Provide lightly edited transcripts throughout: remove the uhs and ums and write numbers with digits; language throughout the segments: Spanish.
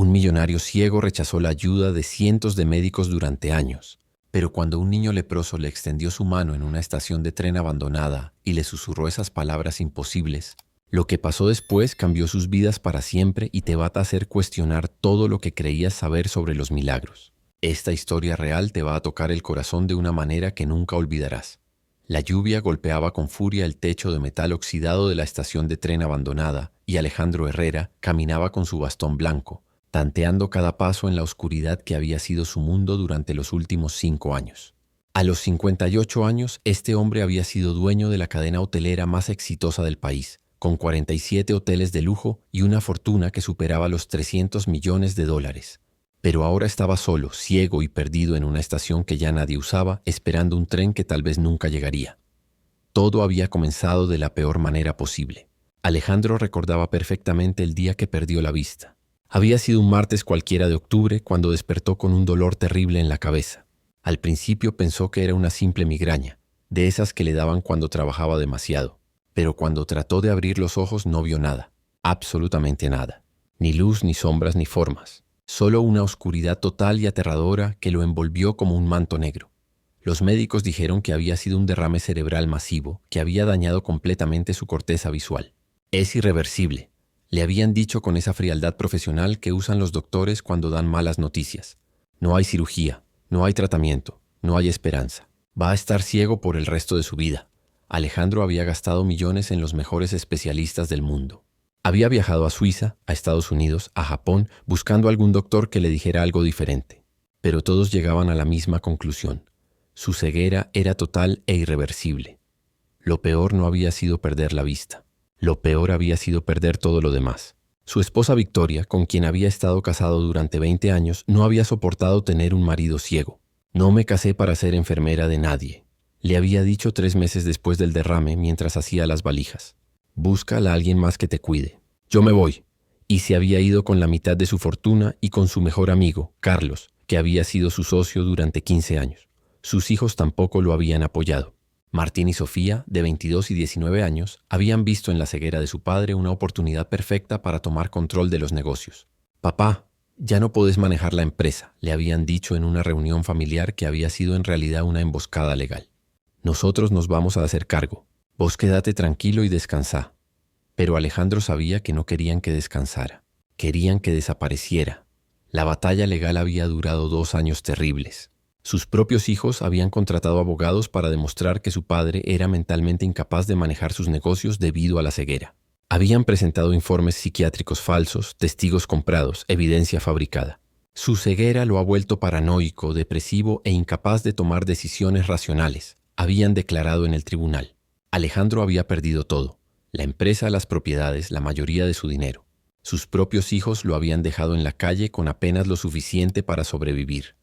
Un millonario ciego rechazó la ayuda de cientos de médicos durante años, pero cuando un niño leproso le extendió su mano en una estación de tren abandonada y le susurró esas palabras imposibles, lo que pasó después cambió sus vidas para siempre y te va a hacer cuestionar todo lo que creías saber sobre los milagros. Esta historia real te va a tocar el corazón de una manera que nunca olvidarás. La lluvia golpeaba con furia el techo de metal oxidado de la estación de tren abandonada y Alejandro Herrera caminaba con su bastón blanco, tanteando cada paso en la oscuridad que había sido su mundo durante los últimos 5 años. A los 58 años, este hombre había sido dueño de la cadena hotelera más exitosa del país, con 47 hoteles de lujo y una fortuna que superaba los $300 millones. Pero ahora estaba solo, ciego y perdido en una estación que ya nadie usaba, esperando un tren que tal vez nunca llegaría. Todo había comenzado de la peor manera posible. Alejandro recordaba perfectamente el día que perdió la vista. Había sido un martes cualquiera de octubre cuando despertó con un dolor terrible en la cabeza. Al principio pensó que era una simple migraña, de esas que le daban cuando trabajaba demasiado. Pero cuando trató de abrir los ojos no vio nada, absolutamente nada. Ni luz, ni sombras, ni formas. Solo una oscuridad total y aterradora que lo envolvió como un manto negro. Los médicos dijeron que había sido un derrame cerebral masivo que había dañado completamente su corteza visual. Es irreversible, le habían dicho con esa frialdad profesional que usan los doctores cuando dan malas noticias. No hay cirugía, no hay tratamiento, no hay esperanza. Va a estar ciego por el resto de su vida. Alejandro había gastado millones en los mejores especialistas del mundo. Había viajado a Suiza, a Estados Unidos, a Japón, buscando algún doctor que le dijera algo diferente. Pero todos llegaban a la misma conclusión. Su ceguera era total e irreversible. Lo peor no había sido perder la vista. Lo peor había sido perder todo lo demás. Su esposa Victoria, con quien había estado casado durante 20 años, no había soportado tener un marido ciego. No me casé para ser enfermera de nadie, le había dicho 3 meses después del derrame mientras hacía las valijas. Búscala a alguien más que te cuide. Yo me voy. Y se había ido con la mitad de su fortuna y con su mejor amigo, Carlos, que había sido su socio durante 15 años. Sus hijos tampoco lo habían apoyado. Martín y Sofía, de 22 y 19 años, habían visto en la ceguera de su padre una oportunidad perfecta para tomar control de los negocios. «Papá, ya no podés manejar la empresa», le habían dicho en una reunión familiar que había sido en realidad una emboscada legal. «Nosotros nos vamos a hacer cargo. Vos quédate tranquilo y descansá». Pero Alejandro sabía que no querían que descansara. Querían que desapareciera. La batalla legal había durado 2 años terribles. Sus propios hijos habían contratado abogados para demostrar que su padre era mentalmente incapaz de manejar sus negocios debido a la ceguera. Habían presentado informes psiquiátricos falsos, testigos comprados, evidencia fabricada. Su ceguera lo ha vuelto paranoico, depresivo e incapaz de tomar decisiones racionales, habían declarado en el tribunal. Alejandro había perdido todo: la empresa, las propiedades, la mayoría de su dinero. Sus propios hijos lo habían dejado en la calle con apenas lo suficiente para sobrevivir.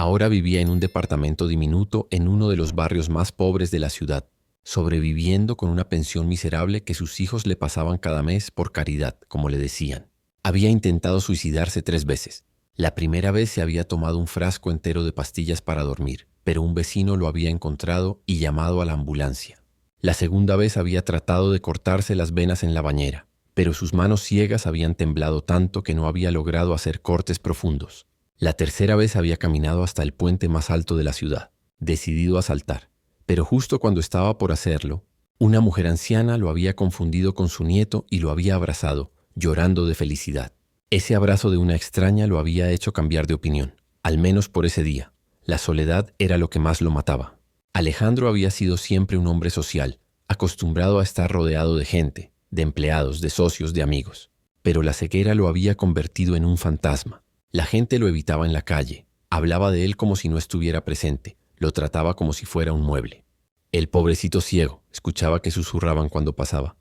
Ahora vivía en un departamento diminuto en uno de los barrios más pobres de la ciudad, sobreviviendo con una pensión miserable que sus hijos le pasaban cada mes por caridad, como le decían. Había intentado suicidarse 3 veces. La primera vez se había tomado un frasco entero de pastillas para dormir, pero un vecino lo había encontrado y llamado a la ambulancia. La segunda vez había tratado de cortarse las venas en la bañera, pero sus manos ciegas habían temblado tanto que no había logrado hacer cortes profundos. La tercera vez había caminado hasta el puente más alto de la ciudad, decidido a saltar, pero justo cuando estaba por hacerlo, una mujer anciana lo había confundido con su nieto y lo había abrazado, llorando de felicidad. Ese abrazo de una extraña lo había hecho cambiar de opinión, al menos por ese día. La soledad era lo que más lo mataba. Alejandro había sido siempre un hombre social, acostumbrado a estar rodeado de gente, de empleados, de socios, de amigos. Pero la ceguera lo había convertido en un fantasma. La gente lo evitaba en la calle, hablaba de él como si no estuviera presente, lo trataba como si fuera un mueble. «El pobrecito ciego», escuchaba que susurraban cuando pasaba.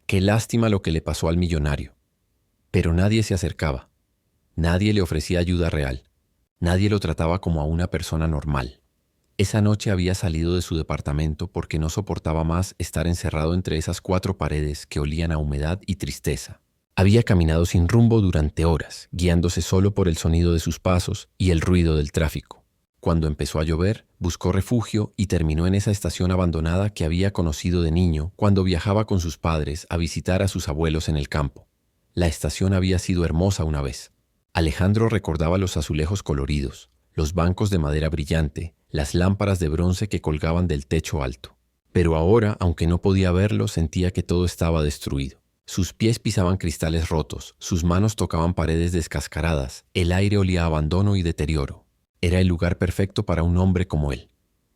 «Qué lástima lo que le pasó al millonario». Pero nadie se acercaba. Nadie le ofrecía ayuda real. Nadie lo trataba como a una persona normal. Esa noche había salido de su departamento porque no soportaba más estar encerrado entre esas 4 paredes que olían a humedad y tristeza. Había caminado sin rumbo durante horas, guiándose solo por el sonido de sus pasos y el ruido del tráfico. Cuando empezó a llover, buscó refugio y terminó en esa estación abandonada que había conocido de niño cuando viajaba con sus padres a visitar a sus abuelos en el campo. La estación había sido hermosa una vez. Alejandro recordaba los azulejos coloridos, los bancos de madera brillante, las lámparas de bronce que colgaban del techo alto. Pero ahora, aunque no podía verlo, sentía que todo estaba destruido. Sus pies pisaban cristales rotos, sus manos tocaban paredes descascaradas, el aire olía a abandono y deterioro. Era el lugar perfecto para un hombre como él.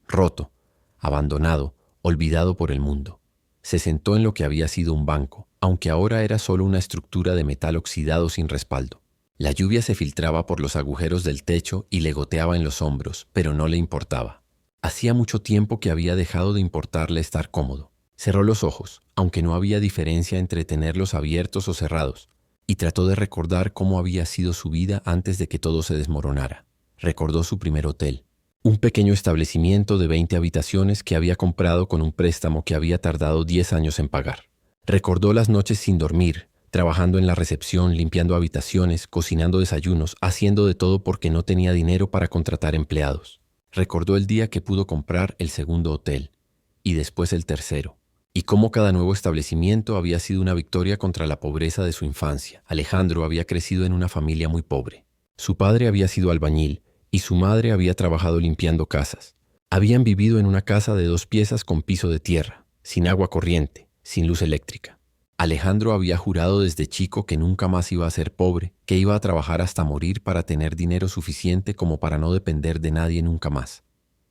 Roto, abandonado, olvidado por el mundo. Se sentó en lo que había sido un banco, aunque ahora era solo una estructura de metal oxidado sin respaldo. La lluvia se filtraba por los agujeros del techo y le goteaba en los hombros, pero no le importaba. Hacía mucho tiempo que había dejado de importarle estar cómodo. Cerró los ojos, aunque no había diferencia entre tenerlos abiertos o cerrados, y trató de recordar cómo había sido su vida antes de que todo se desmoronara. Recordó su primer hotel, un pequeño establecimiento de 20 habitaciones que había comprado con un préstamo que había tardado 10 años en pagar. Recordó las noches sin dormir, trabajando en la recepción, limpiando habitaciones, cocinando desayunos, haciendo de todo porque no tenía dinero para contratar empleados. Recordó el día que pudo comprar el segundo hotel, y después el tercero, y cómo cada nuevo establecimiento había sido una victoria contra la pobreza de su infancia. Alejandro había crecido en una familia muy pobre. Su padre había sido albañil, y su madre había trabajado limpiando casas. Habían vivido en una casa de 2 piezas con piso de tierra, sin agua corriente, sin luz eléctrica. Alejandro había jurado desde chico que nunca más iba a ser pobre, que iba a trabajar hasta morir para tener dinero suficiente como para no depender de nadie nunca más.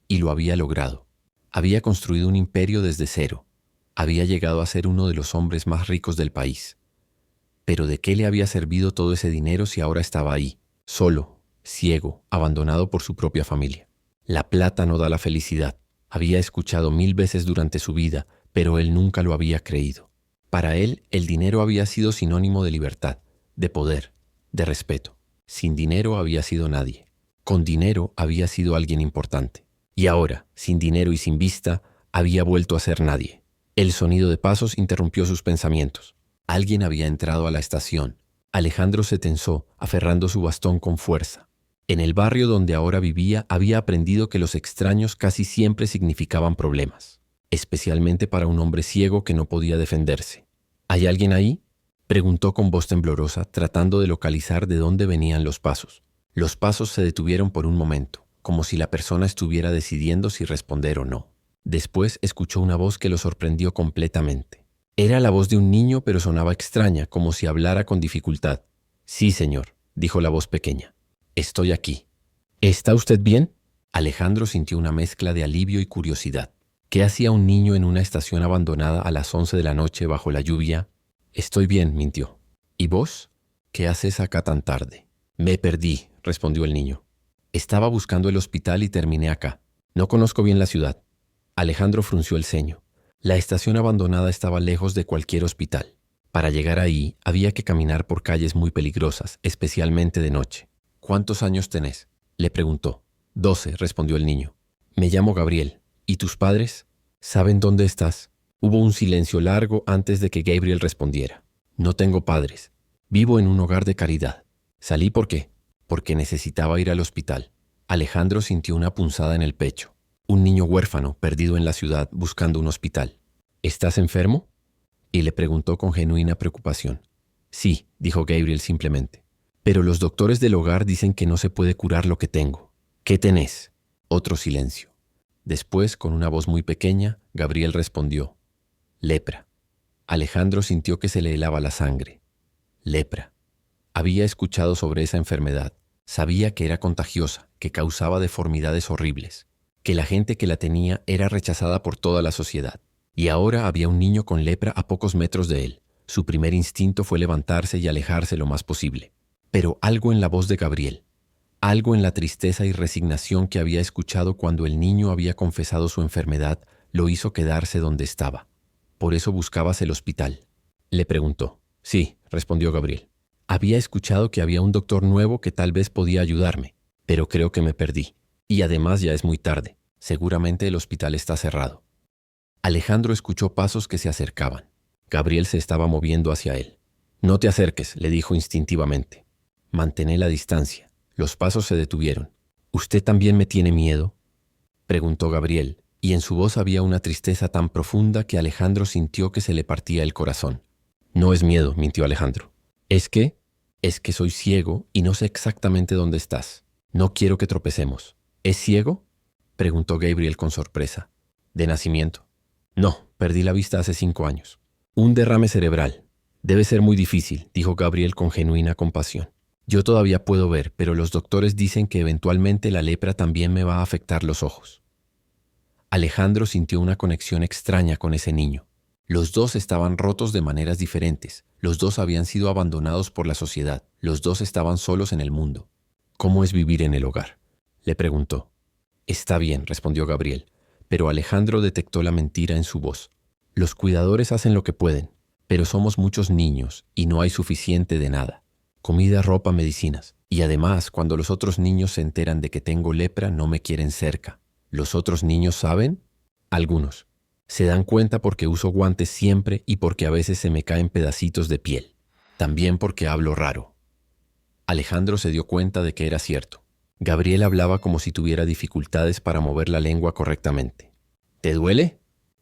Y lo había logrado. Había construido un imperio desde cero. Había llegado a ser uno de los hombres más ricos del país. Pero ¿de qué le había servido todo ese dinero si ahora estaba ahí, solo, ciego, abandonado por su propia familia? La plata no da la felicidad. Había escuchado 1000 veces durante su vida, pero él nunca lo había creído. Para él, el dinero había sido sinónimo de libertad, de poder, de respeto. Sin dinero había sido nadie. Con dinero había sido alguien importante. Y ahora, sin dinero y sin vista, había vuelto a ser nadie. El sonido de pasos interrumpió sus pensamientos. Alguien había entrado a la estación. Alejandro se tensó, aferrando su bastón con fuerza. En el barrio donde ahora vivía, había aprendido que los extraños casi siempre significaban problemas, especialmente para un hombre ciego que no podía defenderse. ¿Hay alguien ahí?, preguntó con voz temblorosa, tratando de localizar de dónde venían los pasos. Los pasos se detuvieron por un momento, como si la persona estuviera decidiendo si responder o no. Después escuchó una voz que lo sorprendió completamente. Era la voz de un niño, pero sonaba extraña, como si hablara con dificultad. «Sí, señor», dijo la voz pequeña. «Estoy aquí». «¿Está usted bien?». Alejandro sintió una mezcla de alivio y curiosidad. ¿Qué hacía un niño en una estación abandonada a las 11 de la noche bajo la lluvia? «Estoy bien», mintió. «¿Y vos? ¿Qué haces acá tan tarde?» «Me perdí», respondió el niño. «Estaba buscando el hospital y terminé acá. No conozco bien la ciudad». Alejandro frunció el ceño. La estación abandonada estaba lejos de cualquier hospital. Para llegar ahí, había que caminar por calles muy peligrosas, especialmente de noche. «¿Cuántos años tenés?», le preguntó. «12», respondió el niño. «Me llamo Gabriel. ¿Y tus padres? ¿Saben dónde estás?». Hubo un silencio largo antes de que Gabriel respondiera. «No tengo padres. Vivo en un hogar de caridad. ¿Salí por qué?». «Porque necesitaba ir al hospital». Alejandro sintió una punzada en el pecho. Un niño huérfano, perdido en la ciudad, buscando un hospital. «¿Estás enfermo?», y le preguntó con genuina preocupación. «Sí», dijo Gabriel simplemente. «Pero los doctores del hogar dicen que no se puede curar lo que tengo». «¿Qué tenés?». Otro silencio. Después, con una voz muy pequeña, Gabriel respondió. «Lepra». Alejandro sintió que se le helaba la sangre. Lepra. Había escuchado sobre esa enfermedad. Sabía que era contagiosa, que causaba deformidades horribles, que la gente que la tenía era rechazada por toda la sociedad. Y ahora había un niño con lepra a pocos metros de él. Su primer instinto fue levantarse y alejarse lo más posible. Pero algo en la voz de Gabriel, algo en la tristeza y resignación que había escuchado cuando el niño había confesado su enfermedad, lo hizo quedarse donde estaba. «¿Por eso buscabas el hospital?», le preguntó. «Sí», respondió Gabriel. «Había escuchado que había un doctor nuevo que tal vez podía ayudarme, pero creo que me perdí. Y además ya es muy tarde. Seguramente el hospital está cerrado». Alejandro escuchó pasos que se acercaban. Gabriel se estaba moviendo hacia él. «No te acerques», le dijo instintivamente. «Mantén la distancia». Los pasos se detuvieron. «¿Usted también me tiene miedo?», preguntó Gabriel, y en su voz había una tristeza tan profunda que Alejandro sintió que se le partía el corazón. «No es miedo», mintió Alejandro. «¿Es qué?». Es que soy ciego y no sé exactamente dónde estás. No quiero que tropecemos. ¿Es ciego?, preguntó Gabriel con sorpresa. ¿De nacimiento? No, perdí la vista hace 5 años. Un derrame cerebral. Debe ser muy difícil, dijo Gabriel con genuina compasión. Yo todavía puedo ver, pero los doctores dicen que eventualmente la lepra también me va a afectar los ojos. Alejandro sintió una conexión extraña con ese niño. Los dos estaban rotos de maneras diferentes. Los dos habían sido abandonados por la sociedad. Los dos estaban solos en el mundo. ¿Cómo es vivir en el hogar?, le preguntó. Está bien, respondió Gabriel, pero Alejandro detectó la mentira en su voz. Los cuidadores hacen lo que pueden, pero somos muchos niños y no hay suficiente de nada. Comida, ropa, medicinas. Y además, cuando los otros niños se enteran de que tengo lepra, no me quieren cerca. ¿Los otros niños saben? Algunos. Se dan cuenta porque uso guantes siempre y porque a veces se me caen pedacitos de piel. También porque hablo raro. Alejandro se dio cuenta de que era cierto. Gabriel hablaba como si tuviera dificultades para mover la lengua correctamente. ¿Te duele?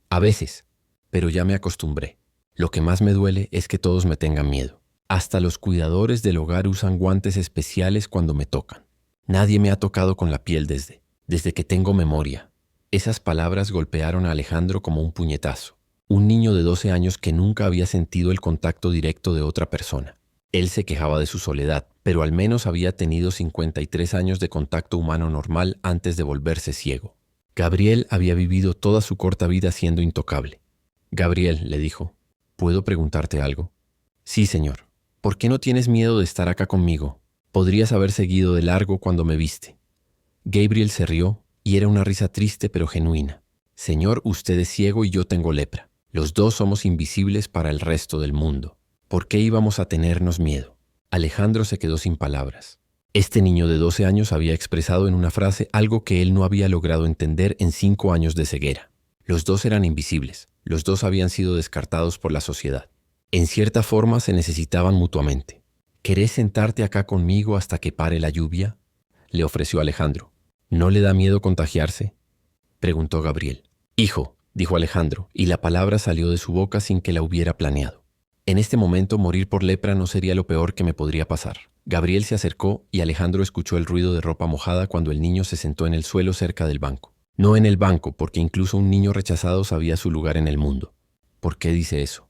A veces, pero ya me acostumbré. Lo que más me duele es que todos me tengan miedo. Hasta los cuidadores del hogar usan guantes especiales cuando me tocan. Nadie me ha tocado con la piel desde que tengo memoria. Esas palabras golpearon a Alejandro como un puñetazo. Un niño de 12 años que nunca había sentido el contacto directo de otra persona. Él se quejaba de su soledad, pero al menos había tenido 53 años de contacto humano normal antes de volverse ciego. Gabriel había vivido toda su corta vida siendo intocable. Gabriel, le dijo, ¿puedo preguntarte algo? Sí, señor. ¿Por qué no tienes miedo de estar acá conmigo? Podrías haber seguido de largo cuando me viste. Gabriel se rió y era una risa triste pero genuina. Señor, usted es ciego y yo tengo lepra. Los dos somos invisibles para el resto del mundo. ¿Por qué íbamos a tenernos miedo? Alejandro se quedó sin palabras. Este niño de 12 años había expresado en una frase algo que él no había logrado entender en 5 años de ceguera. Los dos eran invisibles. Los dos habían sido descartados por la sociedad. En cierta forma se necesitaban mutuamente. ¿Querés sentarte acá conmigo hasta que pare la lluvia?, le ofreció Alejandro. ¿No le da miedo contagiarse?, preguntó Gabriel. Hijo, dijo Alejandro, y la palabra salió de su boca sin que la hubiera planeado. En este momento morir por lepra no sería lo peor que me podría pasar. Gabriel se acercó y Alejandro escuchó el ruido de ropa mojada cuando el niño se sentó en el suelo cerca del banco. No en el banco, porque incluso un niño rechazado sabía su lugar en el mundo. ¿Por qué dice eso?,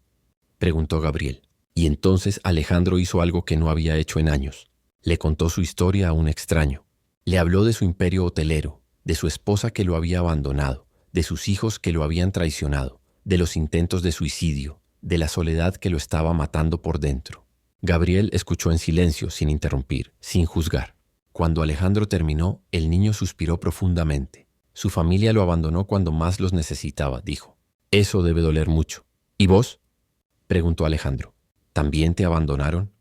preguntó Gabriel. Y entonces Alejandro hizo algo que no había hecho en años. Le contó su historia a un extraño. Le habló de su imperio hotelero, de su esposa que lo había abandonado, de sus hijos que lo habían traicionado, de los intentos de suicidio, de la soledad que lo estaba matando por dentro. Gabriel escuchó en silencio, sin interrumpir, sin juzgar. Cuando Alejandro terminó, el niño suspiró profundamente. Su familia lo abandonó cuando más los necesitaba, dijo. Eso debe doler mucho. ¿Y vos?, preguntó Alejandro. ¿También te abandonaron?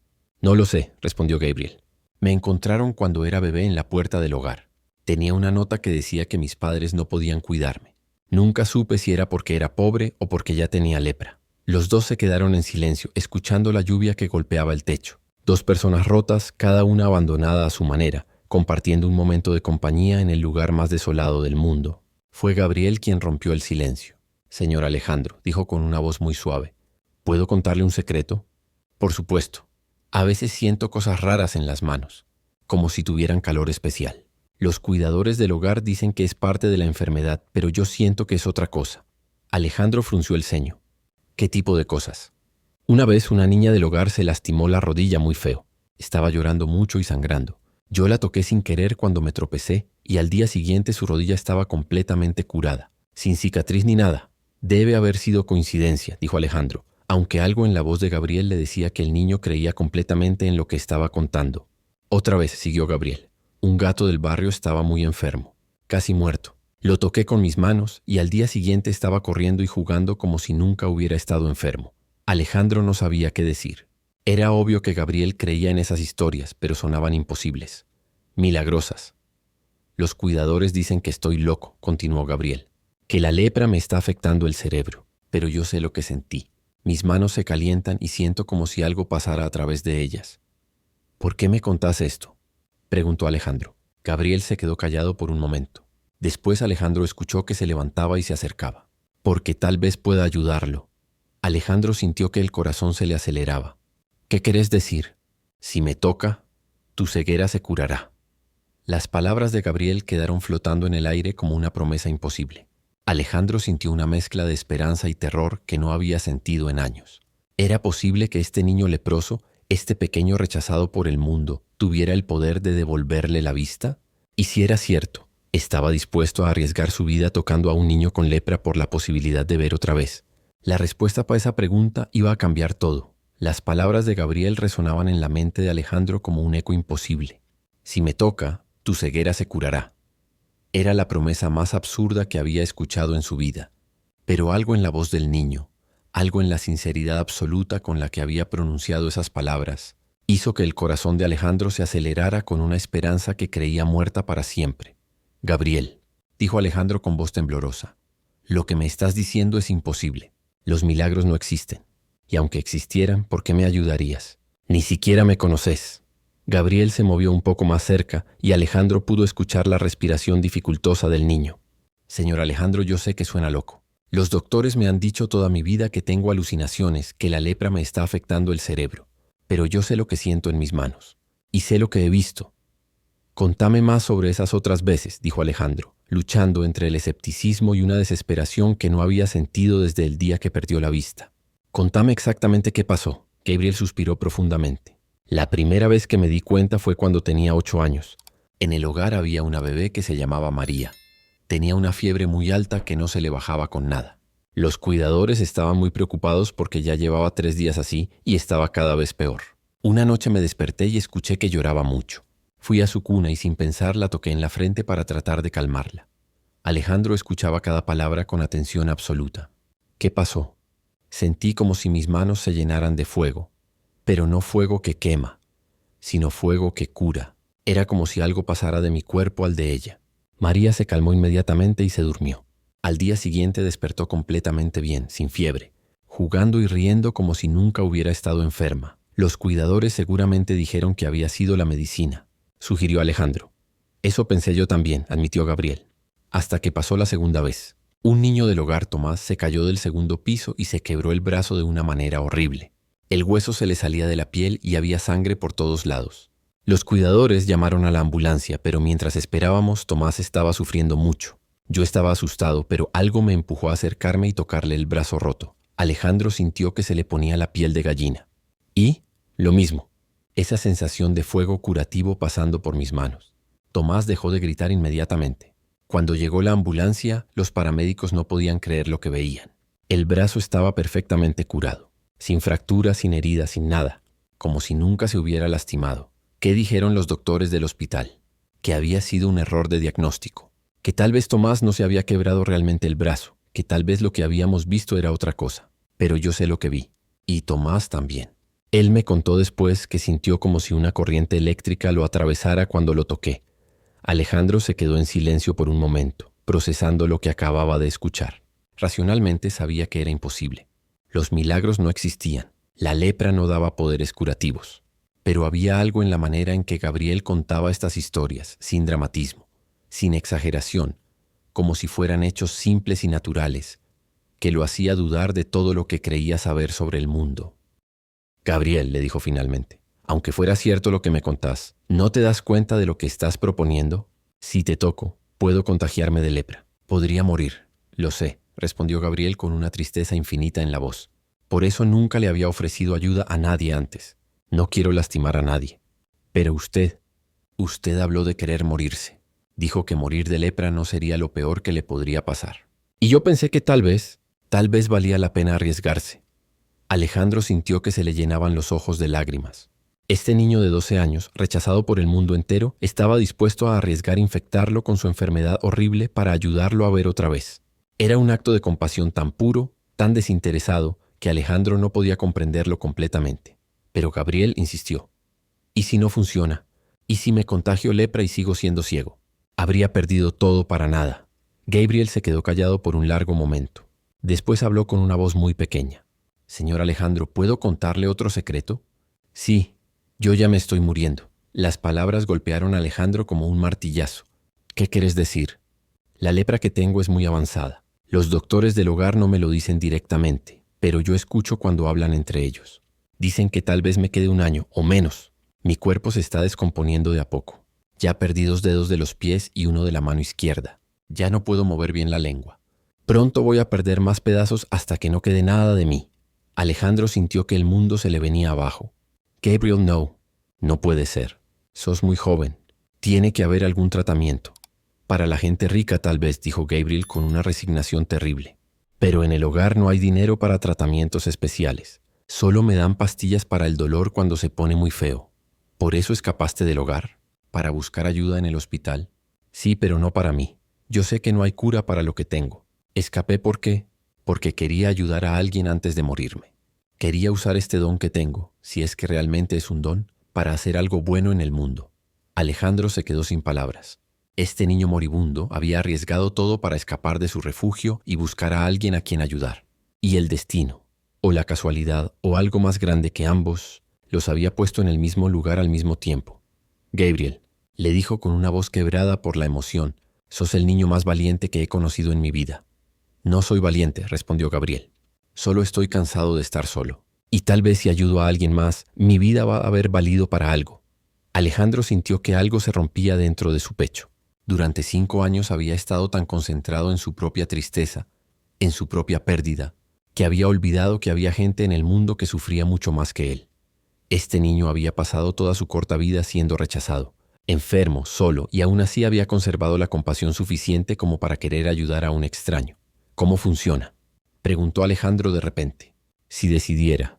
No lo sé, respondió Gabriel. Me encontraron cuando era bebé en la puerta del hogar. Tenía una nota que decía que mis padres no podían cuidarme. Nunca supe si era porque era pobre o porque ya tenía lepra. Los dos se quedaron en silencio, escuchando la lluvia que golpeaba el techo. 2 personas rotas, cada una abandonada a su manera, compartiendo un momento de compañía en el lugar más desolado del mundo. Fue Gabriel quien rompió el silencio. Señor Alejandro, dijo con una voz muy suave. ¿Puedo contarle un secreto? Por supuesto. A veces siento cosas raras en las manos, como si tuvieran calor especial. Los cuidadores del hogar dicen que es parte de la enfermedad, pero yo siento que es otra cosa. Alejandro frunció el ceño. ¿Qué tipo de cosas? Una vez una niña del hogar se lastimó la rodilla muy feo. Estaba llorando mucho y sangrando. Yo la toqué sin querer cuando me tropecé y al día siguiente su rodilla estaba completamente curada, sin cicatriz ni nada. Debe haber sido coincidencia, dijo Alejandro, aunque algo en la voz de Gabriel le decía que el niño creía completamente en lo que estaba contando. Otra vez, siguió Gabriel. Un gato del barrio estaba muy enfermo, casi muerto. Lo toqué con mis manos y al día siguiente estaba corriendo y jugando como si nunca hubiera estado enfermo. Alejandro no sabía qué decir. Era obvio que Gabriel creía en esas historias, pero sonaban imposibles. Milagrosas. Los cuidadores dicen que estoy loco, continuó Gabriel. Que la lepra me está afectando el cerebro, pero yo sé lo que sentí. Mis manos se calientan y siento como si algo pasara a través de ellas. ¿Por qué me contás esto?, preguntó Alejandro. Gabriel se quedó callado por un momento. Después Alejandro escuchó que se levantaba y se acercaba. Porque tal vez pueda ayudarlo. Alejandro sintió que el corazón se le aceleraba. ¿Qué querés decir? Si me toca, tu ceguera se curará. Las palabras de Gabriel quedaron flotando en el aire como una promesa imposible. Alejandro sintió una mezcla de esperanza y terror que no había sentido en años. ¿Era posible que este niño leproso, este pequeño rechazado por el mundo, tuviera el poder de devolverle la vista? Y si era cierto, ¿estaba dispuesto a arriesgar su vida tocando a un niño con lepra por la posibilidad de ver otra vez? La respuesta para esa pregunta iba a cambiar todo. Las palabras de Gabriel resonaban en la mente de Alejandro como un eco imposible. Si me toca, tu ceguera se curará. Era la promesa más absurda que había escuchado en su vida. Pero algo en la voz del niño, algo en la sinceridad absoluta con la que había pronunciado esas palabras, hizo que el corazón de Alejandro se acelerara con una esperanza que creía muerta para siempre. Gabriel, dijo Alejandro con voz temblorosa, lo que me estás diciendo es imposible. Los milagros no existen. Y aunque existieran, ¿por qué me ayudarías? Ni siquiera me conoces. Gabriel se movió un poco más cerca y Alejandro pudo escuchar la respiración dificultosa del niño. Señor Alejandro, yo sé que suena loco. Los doctores me han dicho toda mi vida que tengo alucinaciones, que la lepra me está afectando el cerebro. Pero yo sé lo que siento en mis manos. Y sé lo que he visto. Contame más sobre esas otras veces, dijo Alejandro, luchando entre el escepticismo y una desesperación que no había sentido desde el día que perdió la vista. Contame exactamente qué pasó. Gabriel suspiró profundamente. La primera vez que me di cuenta fue cuando tenía 8 años. En el hogar había una bebé que se llamaba María. Tenía una fiebre muy alta que no se le bajaba con nada. Los cuidadores estaban muy preocupados porque ya llevaba 3 días así y estaba cada vez peor. Una noche me desperté y escuché que lloraba mucho. Fui a su cuna y sin pensar la toqué en la frente para tratar de calmarla. Alejandro escuchaba cada palabra con atención absoluta. ¿Qué pasó? Sentí como si mis manos se llenaran de fuego. Pero no fuego que quema, sino fuego que cura. Era como si algo pasara de mi cuerpo al de ella. María se calmó inmediatamente y se durmió. Al día siguiente despertó completamente bien, sin fiebre, jugando y riendo como si nunca hubiera estado enferma. Los cuidadores seguramente dijeron que había sido la medicina, sugirió Alejandro. Eso pensé yo también, admitió Gabriel. Hasta que pasó la segunda vez. Un niño del hogar Tomás se cayó del segundo piso y se quebró el brazo de una manera horrible. El hueso se le salía de la piel y había sangre por todos lados. Los cuidadores llamaron a la ambulancia, pero mientras esperábamos, Tomás estaba sufriendo mucho. Yo estaba asustado, pero algo me empujó a acercarme y tocarle el brazo roto. Alejandro sintió que se le ponía la piel de gallina. Y, lo mismo, esa sensación de fuego curativo pasando por mis manos. Tomás dejó de gritar inmediatamente. Cuando llegó la ambulancia, los paramédicos no podían creer lo que veían. El brazo estaba perfectamente curado. Sin fracturas, sin heridas, sin nada, como si nunca se hubiera lastimado. ¿Qué dijeron los doctores del hospital? Que había sido un error de diagnóstico, que tal vez Tomás no se había quebrado realmente el brazo, que tal vez lo que habíamos visto era otra cosa. Pero yo sé lo que vi, y Tomás también. Él me contó después que sintió como si una corriente eléctrica lo atravesara cuando lo toqué. Alejandro se quedó en silencio por un momento, procesando lo que acababa de escuchar. Racionalmente sabía que era imposible. Los milagros no existían, la lepra no daba poderes curativos, pero había algo en la manera en que Gabriel contaba estas historias, sin dramatismo, sin exageración, como si fueran hechos simples y naturales, que lo hacía dudar de todo lo que creía saber sobre el mundo. Gabriel, le dijo finalmente, aunque fuera cierto lo que me contás, ¿no te das cuenta de lo que estás proponiendo? Si te toco, puedo contagiarme de lepra. Podría morir, lo sé, respondió Gabriel con una tristeza infinita en la voz. Por eso nunca le había ofrecido ayuda a nadie antes. No quiero lastimar a nadie. Pero usted habló de querer morirse. Dijo que morir de lepra no sería lo peor que le podría pasar. Y yo pensé que tal vez valía la pena arriesgarse. Alejandro sintió que se le llenaban los ojos de lágrimas. Este niño de 12 años, rechazado por el mundo entero, estaba dispuesto a arriesgar infectarlo con su enfermedad horrible para ayudarlo a ver otra vez. Era un acto de compasión tan puro, tan desinteresado, que Alejandro no podía comprenderlo completamente. Pero Gabriel insistió. ¿Y si no funciona? ¿Y si me contagio lepra y sigo siendo ciego? Habría perdido todo para nada. Gabriel se quedó callado por un largo momento. Después habló con una voz muy pequeña. Señor Alejandro, ¿puedo contarle otro secreto? Sí, yo ya me estoy muriendo. Las palabras golpearon a Alejandro como un martillazo. ¿Qué quieres decir? La lepra que tengo es muy avanzada. Los doctores del hogar no me lo dicen directamente, pero yo escucho cuando hablan entre ellos. Dicen que tal vez me quede 1 año o menos. Mi cuerpo se está descomponiendo de a poco. Ya perdí 2 dedos de los pies y uno de la mano izquierda. Ya no puedo mover bien la lengua. Pronto voy a perder más pedazos hasta que no quede nada de mí. Alejandro sintió que el mundo se le venía abajo. Gabriel, no. No puede ser. Sos muy joven. Tiene que haber algún tratamiento. Para la gente rica tal vez, dijo Gabriel con una resignación terrible. Pero en el hogar no hay dinero para tratamientos especiales. Solo me dan pastillas para el dolor cuando se pone muy feo. ¿Por eso escapaste del hogar? ¿Para buscar ayuda en el hospital? Sí, pero no para mí. Yo sé que no hay cura para lo que tengo. Escapé porque quería ayudar a alguien antes de morirme. Quería usar este don que tengo, si es que realmente es un don, para hacer algo bueno en el mundo. Alejandro se quedó sin palabras. Este niño moribundo había arriesgado todo para escapar de su refugio y buscar a alguien a quien ayudar. Y el destino, o la casualidad, o algo más grande que ambos, los había puesto en el mismo lugar al mismo tiempo. Gabriel, le dijo con una voz quebrada por la emoción, sos el niño más valiente que he conocido en mi vida. No soy valiente, respondió Gabriel. Solo estoy cansado de estar solo. Y tal vez si ayudo a alguien más, mi vida va a haber valido para algo. Alejandro sintió que algo se rompía dentro de su pecho. Durante 5 años había estado tan concentrado en su propia tristeza, en su propia pérdida, que había olvidado que había gente en el mundo que sufría mucho más que él. Este niño había pasado toda su corta vida siendo rechazado, enfermo, solo, y aún así había conservado la compasión suficiente como para querer ayudar a un extraño. ¿Cómo funciona?, preguntó Alejandro de repente. Si decidiera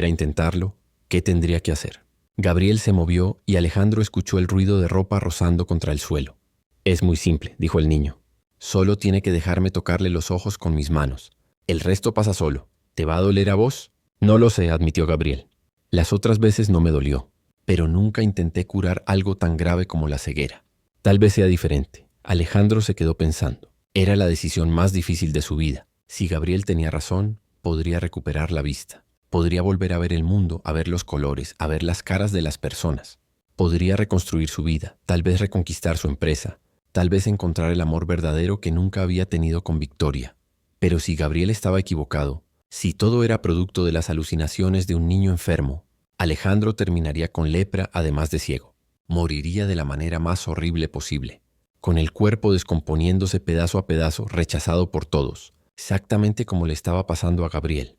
intentarlo, ¿qué tendría que hacer? Gabriel se movió y Alejandro escuchó el ruido de ropa rozando contra el suelo. Es muy simple, dijo el niño. Solo tiene que dejarme tocarle los ojos con mis manos. El resto pasa solo. ¿Te va a doler a vos? No lo sé, admitió Gabriel. Las otras veces no me dolió, pero nunca intenté curar algo tan grave como la ceguera. Tal vez sea diferente. Alejandro se quedó pensando. Era la decisión más difícil de su vida. Si Gabriel tenía razón, podría recuperar la vista. Podría volver a ver el mundo, a ver los colores, a ver las caras de las personas. Podría reconstruir su vida, tal vez reconquistar su empresa, tal vez encontrar el amor verdadero que nunca había tenido con Victoria. Pero si Gabriel estaba equivocado, si todo era producto de las alucinaciones de un niño enfermo, Alejandro terminaría con lepra además de ciego. Moriría de la manera más horrible posible, con el cuerpo descomponiéndose pedazo a pedazo, rechazado por todos, exactamente como le estaba pasando a Gabriel.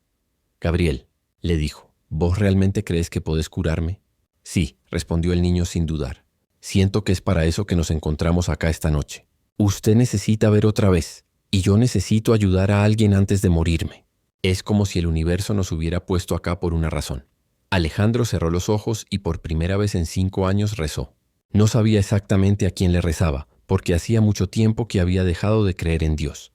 Gabriel, le dijo, ¿vos realmente crees que podés curarme? Sí, respondió el niño sin dudar. Siento que es para eso que nos encontramos acá esta noche. Usted necesita ver otra vez, y yo necesito ayudar a alguien antes de morirme. Es como si el universo nos hubiera puesto acá por una razón. Alejandro cerró los ojos y por primera vez en 5 años rezó. No sabía exactamente a quién le rezaba, porque hacía mucho tiempo que había dejado de creer en Dios.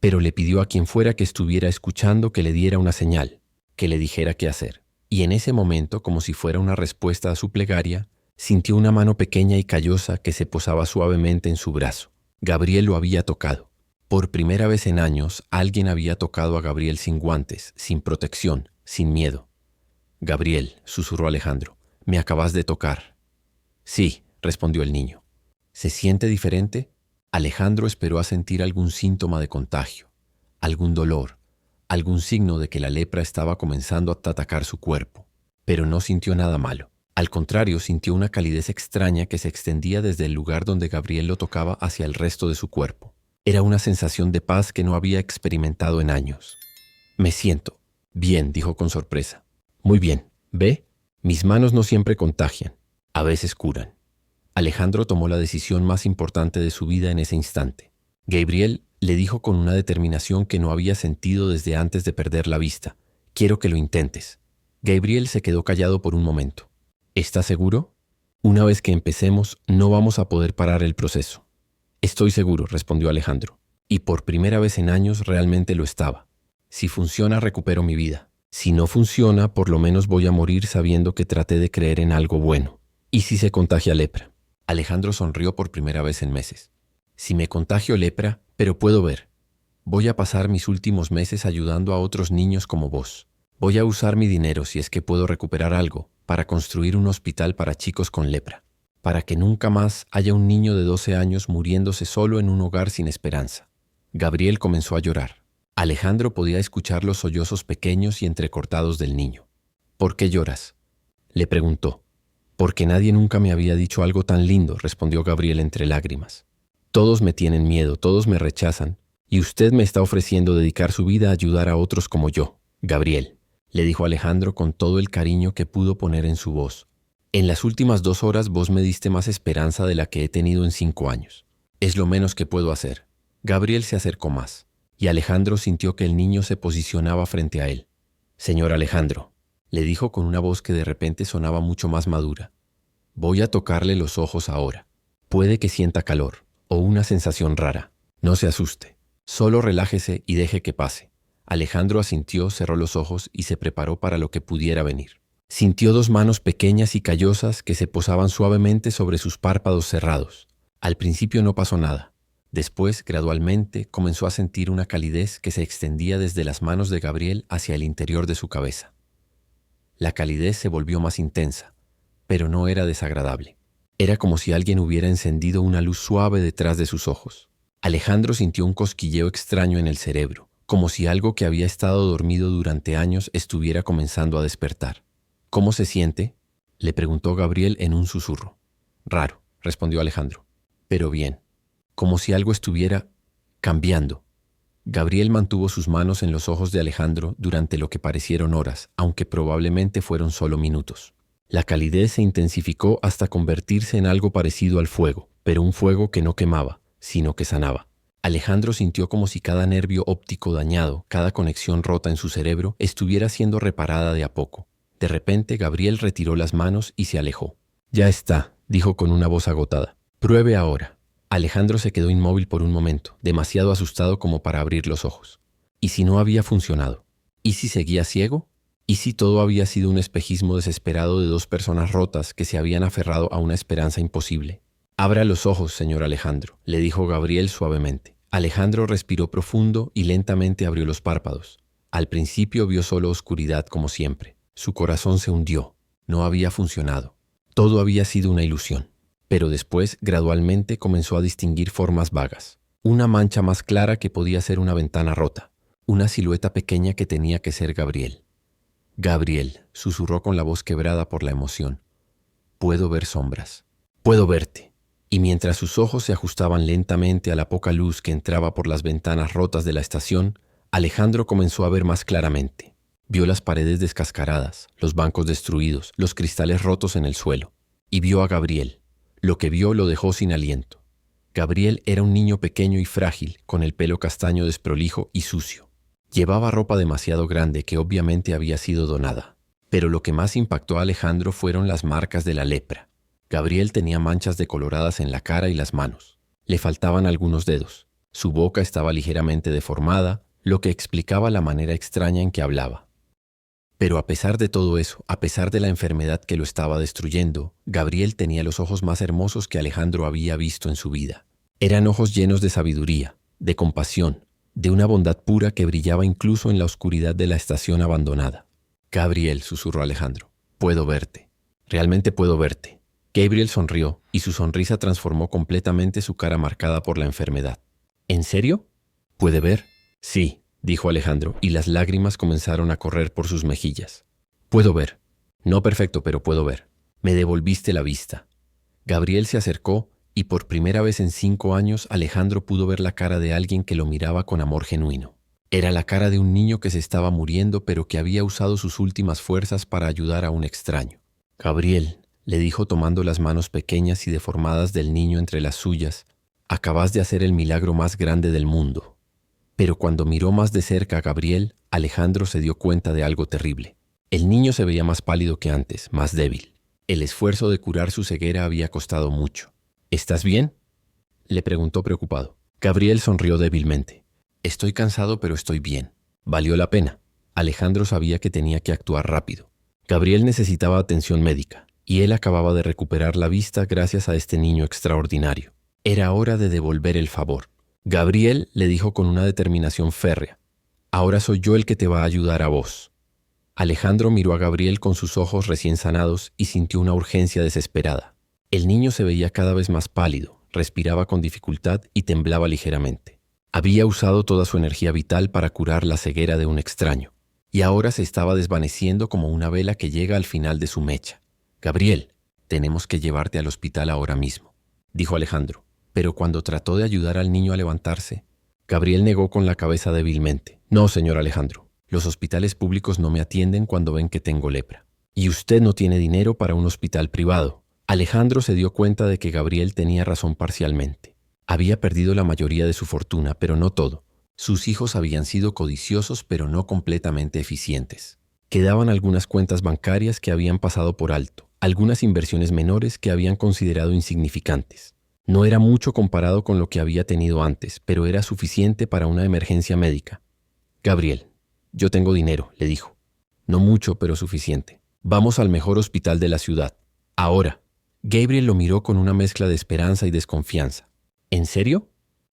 Pero le pidió a quien fuera que estuviera escuchando que le diera una señal, que le dijera qué hacer. Y en ese momento, como si fuera una respuesta a su plegaria, sintió una mano pequeña y callosa que se posaba suavemente en su brazo. Gabriel lo había tocado. Por primera vez en años, alguien había tocado a Gabriel sin guantes, sin protección, sin miedo. Gabriel, susurró Alejandro, me acabas de tocar. Sí, respondió el niño. ¿Se siente diferente? Alejandro esperó a sentir algún síntoma de contagio, algún dolor, algún signo de que la lepra estaba comenzando a atacar su cuerpo, pero no sintió nada malo. Al contrario, sintió una calidez extraña que se extendía desde el lugar donde Gabriel lo tocaba hacia el resto de su cuerpo. Era una sensación de paz que no había experimentado en años. Me siento bien, dijo con sorpresa. Muy bien, ¿ve? Mis manos no siempre contagian, a veces curan. Alejandro tomó la decisión más importante de su vida en ese instante. Gabriel le dijo con una determinación que no había sentido desde antes de perder la vista. Quiero que lo intentes. Gabriel se quedó callado por un momento. ¿Estás seguro? Una vez que empecemos, no vamos a poder parar el proceso. Estoy seguro, respondió Alejandro. Y por primera vez en años realmente lo estaba. Si funciona, recupero mi vida. Si no funciona, por lo menos voy a morir sabiendo que traté de creer en algo bueno. ¿Y si se contagia lepra? Alejandro sonrió por primera vez en meses. Si me contagio lepra, pero puedo ver. Voy a pasar mis últimos meses ayudando a otros niños como vos. Voy a usar mi dinero, si es que puedo recuperar algo, para construir un hospital para chicos con lepra. Para que nunca más haya un niño de 12 años muriéndose solo en un hogar sin esperanza. Gabriel comenzó a llorar. Alejandro podía escuchar los sollozos pequeños y entrecortados del niño. ¿Por qué lloras?, le preguntó. Porque nadie nunca me había dicho algo tan lindo, respondió Gabriel entre lágrimas. Todos me tienen miedo, todos me rechazan, y usted me está ofreciendo dedicar su vida a ayudar a otros como yo. Gabriel, le dijo Alejandro con todo el cariño que pudo poner en su voz. En las últimas 2 horas vos me diste más esperanza de la que he tenido en 5 años. Es lo menos que puedo hacer. Gabriel se acercó más, y Alejandro sintió que el niño se posicionaba frente a él. Señor Alejandro, le dijo con una voz que de repente sonaba mucho más madura. Voy a tocarle los ojos ahora. Puede que sienta calor, o una sensación rara. No se asuste. Solo relájese y deje que pase. Alejandro asintió, cerró los ojos y se preparó para lo que pudiera venir. Sintió 2 manos pequeñas y callosas que se posaban suavemente sobre sus párpados cerrados. Al principio no pasó nada. Después, gradualmente, comenzó a sentir una calidez que se extendía desde las manos de Gabriel hacia el interior de su cabeza. La calidez se volvió más intensa, pero no era desagradable. Era como si alguien hubiera encendido una luz suave detrás de sus ojos. Alejandro sintió un cosquilleo extraño en el cerebro, como si algo que había estado dormido durante años estuviera comenzando a despertar. ¿Cómo se siente?, le preguntó Gabriel en un susurro. Raro, respondió Alejandro. Pero bien, como si algo estuviera cambiando. Gabriel mantuvo sus manos en los ojos de Alejandro durante lo que parecieron horas, aunque probablemente fueron solo minutos. La calidez se intensificó hasta convertirse en algo parecido al fuego, pero un fuego que no quemaba, sino que sanaba. Alejandro sintió como si cada nervio óptico dañado, cada conexión rota en su cerebro, estuviera siendo reparada de a poco. De repente, Gabriel retiró las manos y se alejó. Ya está, dijo con una voz agotada. Pruebe ahora. Alejandro se quedó inmóvil por un momento, demasiado asustado como para abrir los ojos. ¿Y si no había funcionado? ¿Y si seguía ciego? ¿Y si todo había sido un espejismo desesperado de 2 personas rotas que se habían aferrado a una esperanza imposible? Abra los ojos, señor Alejandro, le dijo Gabriel suavemente. Alejandro respiró profundo y lentamente abrió los párpados. Al principio vio solo oscuridad como siempre. Su corazón se hundió. No había funcionado. Todo había sido una ilusión. Pero después, gradualmente, comenzó a distinguir formas vagas. Una mancha más clara que podía ser una ventana rota. Una silueta pequeña que tenía que ser Gabriel. Gabriel, susurró con la voz quebrada por la emoción. Puedo ver sombras. Puedo verte. Y mientras sus ojos se ajustaban lentamente a la poca luz que entraba por las ventanas rotas de la estación, Alejandro comenzó a ver más claramente. Vio las paredes descascaradas, los bancos destruidos, los cristales rotos en el suelo. Y vio a Gabriel. Lo que vio lo dejó sin aliento. Gabriel era un niño pequeño y frágil, con el pelo castaño desprolijo y sucio. Llevaba ropa demasiado grande que obviamente había sido donada. Pero lo que más impactó a Alejandro fueron las marcas de la lepra. Gabriel tenía manchas decoloradas en la cara y las manos. Le faltaban algunos dedos. Su boca estaba ligeramente deformada, lo que explicaba la manera extraña en que hablaba. Pero a pesar de todo eso, a pesar de la enfermedad que lo estaba destruyendo, Gabriel tenía los ojos más hermosos que Alejandro había visto en su vida. Eran ojos llenos de sabiduría, de compasión, de una bondad pura que brillaba incluso en la oscuridad de la estación abandonada. Gabriel, susurró Alejandro, puedo verte. Realmente puedo verte. Gabriel sonrió y su sonrisa transformó completamente su cara marcada por la enfermedad. ¿En serio? ¿Puede ver? Sí, dijo Alejandro, y las lágrimas comenzaron a correr por sus mejillas. Puedo ver. No perfecto, pero puedo ver. Me devolviste la vista. Gabriel se acercó y por primera vez en 5 años Alejandro pudo ver la cara de alguien que lo miraba con amor genuino. Era la cara de un niño que se estaba muriendo pero que había usado sus últimas fuerzas para ayudar a un extraño. Gabriel, le dijo tomando las manos pequeñas y deformadas del niño entre las suyas, acabas de hacer el milagro más grande del mundo. Pero cuando miró más de cerca a Gabriel, Alejandro se dio cuenta de algo terrible. El niño se veía más pálido que antes, más débil. El esfuerzo de curar su ceguera había costado mucho. ¿Estás bien?, le preguntó preocupado. Gabriel sonrió débilmente. Estoy cansado, pero estoy bien. Valió la pena. Alejandro sabía que tenía que actuar rápido. Gabriel necesitaba atención médica, y él acababa de recuperar la vista gracias a este niño extraordinario. Era hora de devolver el favor. Gabriel le dijo con una determinación férrea, ahora soy yo el que te va a ayudar a vos. Alejandro miró a Gabriel con sus ojos recién sanados y sintió una urgencia desesperada. El niño se veía cada vez más pálido, respiraba con dificultad y temblaba ligeramente. Había usado toda su energía vital para curar la ceguera de un extraño, y ahora se estaba desvaneciendo como una vela que llega al final de su mecha. Gabriel, Tenemos que llevarte al hospital ahora mismo, dijo Alejandro. Pero cuando trató de ayudar al niño a levantarse, Gabriel negó con la cabeza débilmente. No, señor Alejandro, los hospitales públicos no me atienden cuando ven que tengo lepra. Y usted no tiene dinero para un hospital privado. Alejandro se dio cuenta de que Gabriel tenía razón parcialmente. Había perdido la mayoría de su fortuna, pero no todo. Sus hijos habían sido codiciosos, pero no completamente eficientes. Quedaban algunas cuentas bancarias que habían pasado por alto, algunas inversiones menores que habían considerado insignificantes. No era mucho comparado con lo que había tenido antes, pero era suficiente para una emergencia médica. Gabriel, yo tengo dinero, le dijo. No mucho, pero suficiente. Vamos al mejor hospital de la ciudad. Ahora. Gabriel lo miró con una mezcla de esperanza y desconfianza. ¿En serio?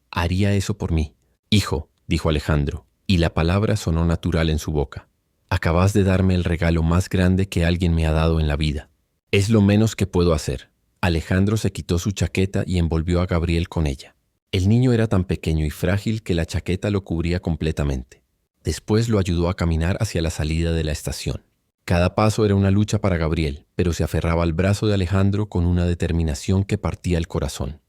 Haría eso por mí. Hijo, dijo Alejandro, y la palabra sonó natural en su boca. Acabas de darme el regalo más grande que alguien me ha dado en la vida. Es lo menos que puedo hacer. Alejandro se quitó su chaqueta y envolvió a Gabriel con ella. El niño era tan pequeño y frágil que la chaqueta lo cubría completamente. Después lo ayudó a caminar hacia la salida de la estación. Cada paso era una lucha para Gabriel, pero se aferraba al brazo de Alejandro con una determinación que partía el corazón.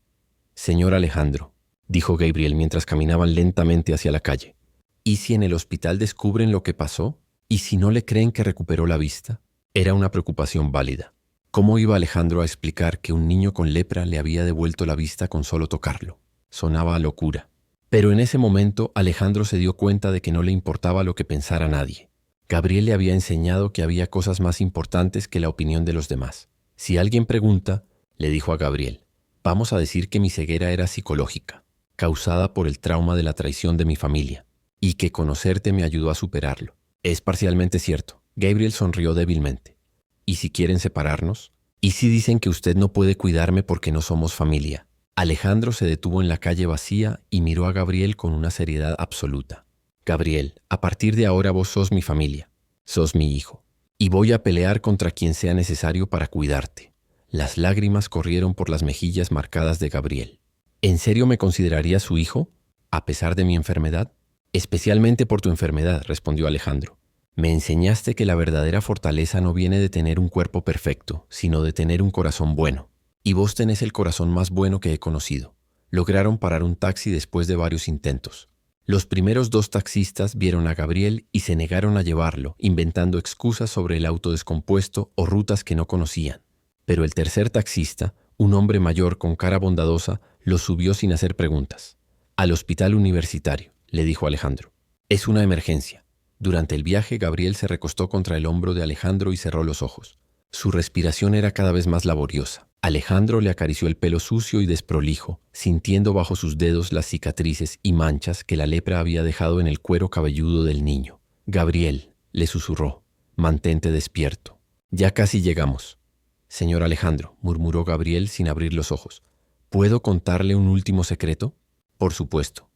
Señor Alejandro, dijo Gabriel mientras caminaban lentamente hacia la calle, ¿y si en el hospital descubren lo que pasó? ¿Y si no le creen que recuperó la vista? Era una preocupación válida. ¿Cómo iba Alejandro a explicar que un niño con lepra le había devuelto la vista con solo tocarlo? Sonaba a locura. Pero en ese momento Alejandro se dio cuenta de que no le importaba lo que pensara nadie. Gabriel le había enseñado que había cosas más importantes que la opinión de los demás. Si alguien pregunta, le dijo a Gabriel, vamos a decir que mi ceguera era psicológica, causada por el trauma de la traición de mi familia, y que conocerte me ayudó a superarlo. Es parcialmente cierto. Gabriel sonrió débilmente. ¿Y si quieren separarnos? ¿Y si dicen que usted no puede cuidarme porque no somos familia? Alejandro se detuvo en la calle vacía y miró a Gabriel con una seriedad absoluta. Gabriel, a partir de ahora vos sos mi familia, sos mi hijo, y voy a pelear contra quien sea necesario para cuidarte. Las lágrimas corrieron por las mejillas marcadas de Gabriel. ¿En serio me considerarías su hijo, a pesar de mi enfermedad? Especialmente por tu enfermedad, respondió Alejandro. Me enseñaste que la verdadera fortaleza no viene de tener un cuerpo perfecto, sino de tener un corazón bueno. Y vos tenés el corazón más bueno que he conocido. Lograron parar un taxi después de varios intentos. Los primeros 2 taxistas vieron a Gabriel y se negaron a llevarlo, inventando excusas sobre el auto descompuesto o rutas que no conocían. Pero el tercer taxista, un hombre mayor con cara bondadosa, lo subió sin hacer preguntas. Al hospital universitario, le dijo Alejandro. Es una emergencia. Durante el viaje, Gabriel se recostó contra el hombro de Alejandro y cerró los ojos. Su respiración era cada vez más laboriosa. Alejandro le acarició el pelo sucio y desprolijo, sintiendo bajo sus dedos las cicatrices y manchas que la lepra había dejado en el cuero cabelludo del niño. Gabriel, le susurró, mantente despierto. Ya casi llegamos. Señor Alejandro, murmuró Gabriel sin abrir los ojos. ¿Puedo contarle un último secreto? Por supuesto.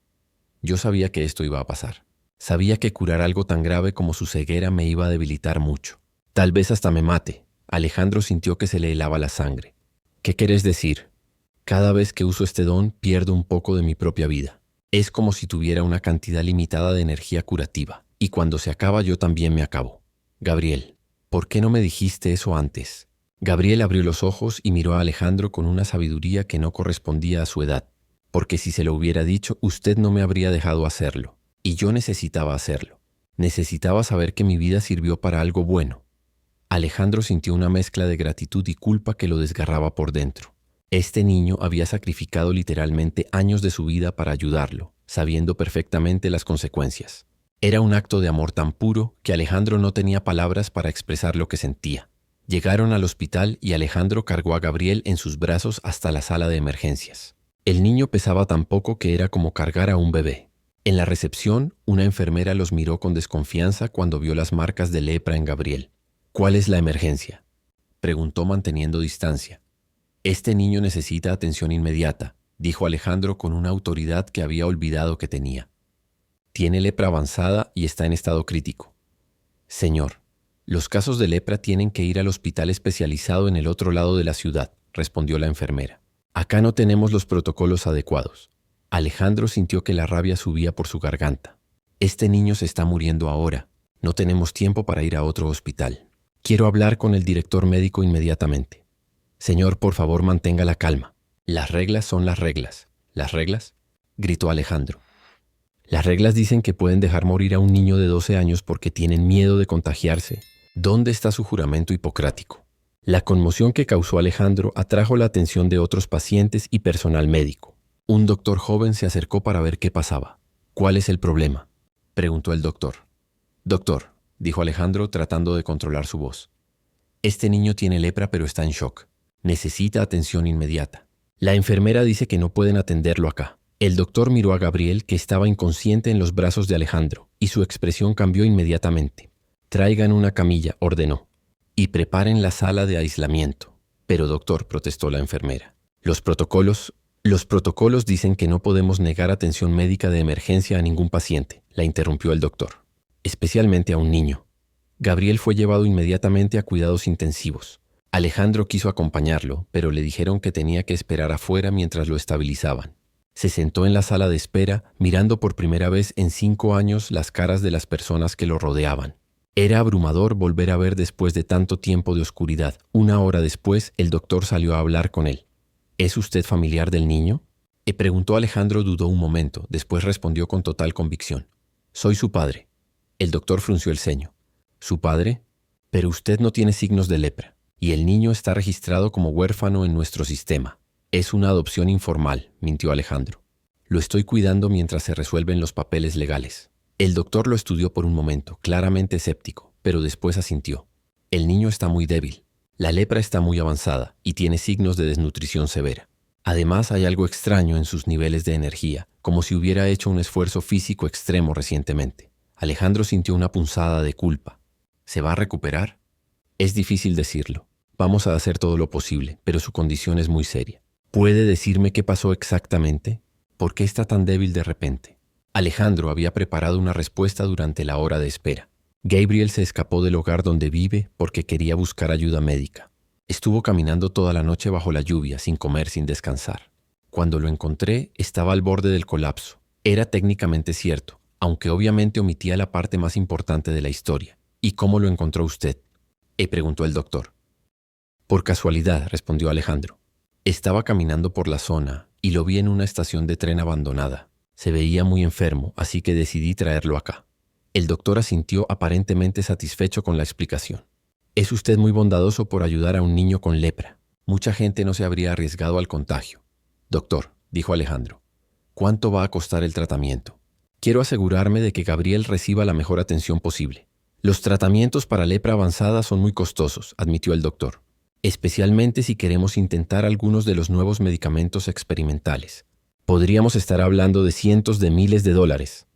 Yo sabía que esto iba a pasar. Sabía que curar algo tan grave como su ceguera me iba a debilitar mucho. Tal vez hasta me mate. Alejandro sintió que se le helaba la sangre. ¿Qué querés decir? Cada vez que uso este don, pierdo un poco de mi propia vida. Es como si tuviera una cantidad limitada de energía curativa, y cuando se acaba yo también me acabo. Gabriel, ¿por qué no me dijiste eso antes? Gabriel abrió los ojos y miró a Alejandro con una sabiduría que no correspondía a su edad, porque si se lo hubiera dicho, usted no me habría dejado hacerlo, y yo necesitaba hacerlo. Necesitaba saber que mi vida sirvió para algo bueno. Alejandro sintió una mezcla de gratitud y culpa que lo desgarraba por dentro. Este niño había sacrificado literalmente años de su vida para ayudarlo, sabiendo perfectamente las consecuencias. Era un acto de amor tan puro que Alejandro no tenía palabras para expresar lo que sentía. Llegaron al hospital y Alejandro cargó a Gabriel en sus brazos hasta la sala de emergencias. El niño pesaba tan poco que era como cargar a un bebé. En la recepción, una enfermera los miró con desconfianza cuando vio las marcas de lepra en Gabriel. ¿Cuál es la emergencia?, preguntó manteniendo distancia. Este niño necesita atención inmediata, dijo Alejandro con una autoridad que había olvidado que tenía. Tiene lepra avanzada y está en estado crítico. Señor, los casos de lepra tienen que ir al hospital especializado en el otro lado de la ciudad, respondió la enfermera. Acá no tenemos los protocolos adecuados. Alejandro sintió que la rabia subía por su garganta. Este niño se está muriendo ahora. No tenemos tiempo para ir a otro hospital. Quiero hablar con el director médico inmediatamente. Señor, por favor, mantenga la calma. Las reglas son las reglas. ¿Las reglas? Gritó Alejandro. Las reglas dicen que pueden dejar morir a un niño de 12 años porque tienen miedo de contagiarse. ¿Dónde está su juramento hipocrático? La conmoción que causó Alejandro atrajo la atención de otros pacientes y personal médico. Un doctor joven se acercó para ver qué pasaba. ¿Cuál es el problema?, preguntó el doctor. Doctor, dijo Alejandro tratando de controlar su voz. Este niño tiene lepra pero está en shock. Necesita atención inmediata. La enfermera dice que no pueden atenderlo acá. El doctor miró a Gabriel, que estaba inconsciente en los brazos de Alejandro, y su expresión cambió inmediatamente. Traigan una camilla, ordenó, y preparen la sala de aislamiento. Pero doctor, protestó la enfermera. Los protocolos dicen que no podemos negar atención médica de emergencia a ningún paciente, la interrumpió el doctor. Especialmente a un niño. Gabriel fue llevado inmediatamente a cuidados intensivos. Alejandro quiso acompañarlo, pero le dijeron que tenía que esperar afuera mientras lo estabilizaban. Se sentó en la sala de espera, mirando por primera vez en 5 años las caras de las personas que lo rodeaban. Era abrumador volver a ver después de tanto tiempo de oscuridad. 1 hora después, el doctor salió a hablar con él. ¿Es usted familiar del niño?, preguntó Alejandro. Dudó un momento, después respondió con total convicción. Soy su padre. El doctor frunció el ceño. ¿Su padre? Pero usted no tiene signos de lepra, y el niño está registrado como huérfano en nuestro sistema. Es una adopción informal, mintió Alejandro. Lo estoy cuidando mientras se resuelven los papeles legales. El doctor lo estudió por un momento, claramente escéptico, pero después asintió. El niño está muy débil. La lepra está muy avanzada y tiene signos de desnutrición severa. Además, hay algo extraño en sus niveles de energía, como si hubiera hecho un esfuerzo físico extremo recientemente. Alejandro sintió una punzada de culpa. ¿Se va a recuperar? Es difícil decirlo. Vamos a hacer todo lo posible, pero su condición es muy seria. ¿Puede decirme qué pasó exactamente? ¿Por qué está tan débil de repente? Alejandro había preparado una respuesta durante la hora de espera. Gabriel se escapó del hogar donde vive porque quería buscar ayuda médica. Estuvo caminando toda la noche bajo la lluvia, sin comer, sin descansar. Cuando lo encontré, estaba al borde del colapso. Era técnicamente cierto, aunque obviamente omitía la parte más importante de la historia. ¿Y cómo lo encontró usted?, preguntó el doctor. Por casualidad, respondió Alejandro. Estaba caminando por la zona y lo vi en una estación de tren abandonada. Se veía muy enfermo, así que decidí traerlo acá. El doctor asintió, aparentemente satisfecho con la explicación. Es usted muy bondadoso por ayudar a un niño con lepra. Mucha gente no se habría arriesgado al contagio. Doctor, dijo Alejandro, ¿cuánto va a costar el tratamiento? Quiero asegurarme de que Gabriel reciba la mejor atención posible. Los tratamientos para lepra avanzada son muy costosos, admitió el doctor. Especialmente si queremos intentar algunos de los nuevos medicamentos experimentales. Podríamos estar hablando de cientos de miles de dólares.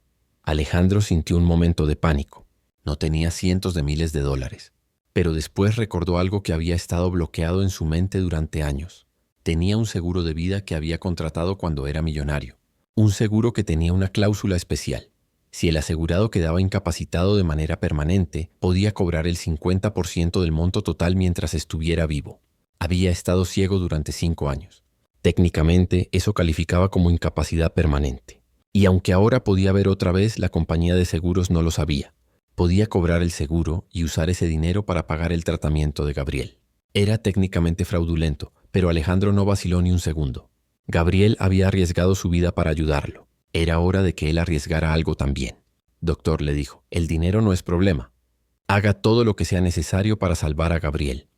Alejandro sintió un momento de pánico. No tenía cientos de miles de dólares. Pero después recordó algo que había estado bloqueado en su mente durante años. Tenía un seguro de vida que había contratado cuando era millonario. Un seguro que tenía una cláusula especial. Si el asegurado quedaba incapacitado de manera permanente, podía cobrar el 50% del monto total mientras estuviera vivo. Había estado ciego durante 5 años. Técnicamente, eso calificaba como incapacidad permanente. Y aunque ahora podía ver otra vez, la compañía de seguros no lo sabía. Podía cobrar el seguro y usar ese dinero para pagar el tratamiento de Gabriel. Era técnicamente fraudulento, pero Alejandro no vaciló ni un segundo. Gabriel había arriesgado su vida para ayudarlo. Era hora de que él arriesgara algo también. Doctor, le dijo, el dinero no es problema. Haga todo lo que sea necesario para salvar a Gabriel.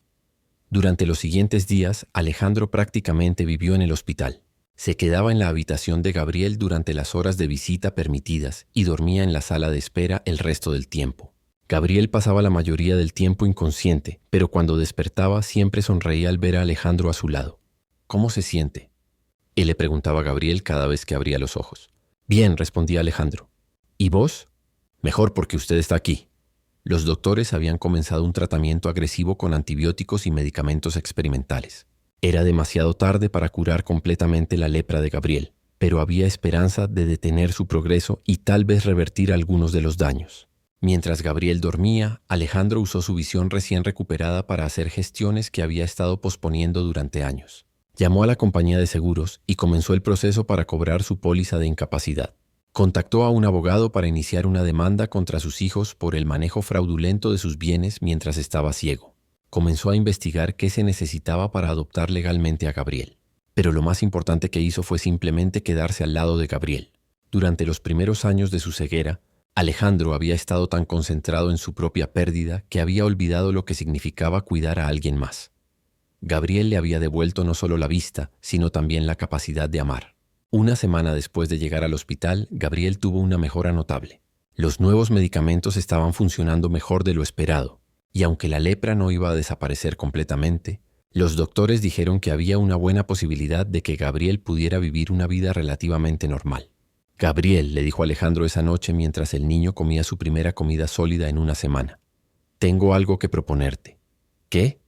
Durante los siguientes días, Alejandro prácticamente vivió en el hospital. Se quedaba en la habitación de Gabriel durante las horas de visita permitidas y dormía en la sala de espera el resto del tiempo. Gabriel pasaba la mayoría del tiempo inconsciente, pero cuando despertaba siempre sonreía al ver a Alejandro a su lado. ¿Cómo se siente?, le preguntaba Gabriel cada vez que abría los ojos. Bien, respondía Alejandro. ¿Y vos? Mejor porque usted está aquí. Los doctores habían comenzado un tratamiento agresivo con antibióticos y medicamentos experimentales. Era demasiado tarde para curar completamente la lepra de Gabriel, pero había esperanza de detener su progreso y tal vez revertir algunos de los daños. Mientras Gabriel dormía, Alejandro usó su visión recién recuperada para hacer gestiones que había estado posponiendo durante años. Llamó a la compañía de seguros y comenzó el proceso para cobrar su póliza de incapacidad. Contactó a un abogado para iniciar una demanda contra sus hijos por el manejo fraudulento de sus bienes mientras estaba ciego. Comenzó a investigar qué se necesitaba para adoptar legalmente a Gabriel. Pero lo más importante que hizo fue simplemente quedarse al lado de Gabriel. Durante los primeros años de su ceguera, Alejandro había estado tan concentrado en su propia pérdida que había olvidado lo que significaba cuidar a alguien más. Gabriel le había devuelto no solo la vista, sino también la capacidad de amar. Una semana después de llegar al hospital, Gabriel tuvo una mejora notable. Los nuevos medicamentos estaban funcionando mejor de lo esperado, y aunque la lepra no iba a desaparecer completamente, los doctores dijeron que había una buena posibilidad de que Gabriel pudiera vivir una vida relativamente normal. Gabriel, le dijo Alejandro esa noche mientras el niño comía su primera comida sólida en una semana. Tengo algo que proponerte. ¿Qué?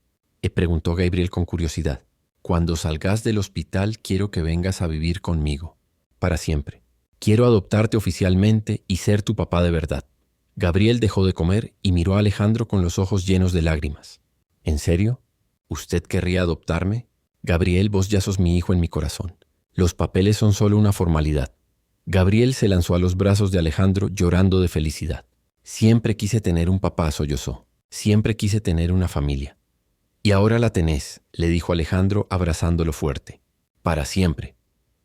Preguntó Gabriel con curiosidad. Cuando salgas del hospital quiero que vengas a vivir conmigo. Para siempre. Quiero adoptarte oficialmente y ser tu papá de verdad. Gabriel dejó de comer y miró a Alejandro con los ojos llenos de lágrimas. ¿En serio? ¿Usted querría adoptarme? Gabriel, vos ya sos mi hijo en mi corazón. Los papeles son solo una formalidad. Gabriel se lanzó a los brazos de Alejandro llorando de felicidad. Siempre quise tener un papá, sollozó. Siempre quise tener una familia. Y ahora la tenés, le dijo Alejandro abrazándolo fuerte. Para siempre.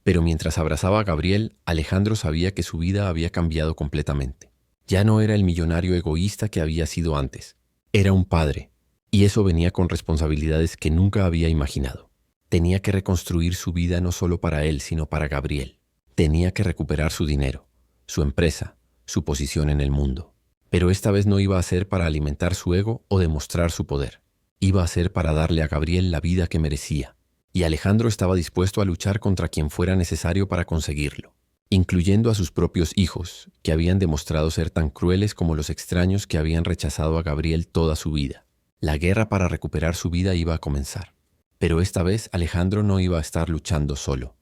Pero mientras abrazaba a Gabriel, Alejandro sabía que su vida había cambiado completamente. Ya no era el millonario egoísta que había sido antes. Era un padre. Y eso venía con responsabilidades que nunca había imaginado. Tenía que reconstruir su vida no solo para él, sino para Gabriel. Tenía que recuperar su dinero, su empresa, su posición en el mundo. Pero esta vez no iba a ser para alimentar su ego o demostrar su poder. Iba a ser para darle a Gabriel la vida que merecía. Y Alejandro estaba dispuesto a luchar contra quien fuera necesario para conseguirlo, incluyendo a sus propios hijos, que habían demostrado ser tan crueles como los extraños que habían rechazado a Gabriel toda su vida. La guerra para recuperar su vida iba a comenzar. Pero esta vez Alejandro no iba a estar luchando solo.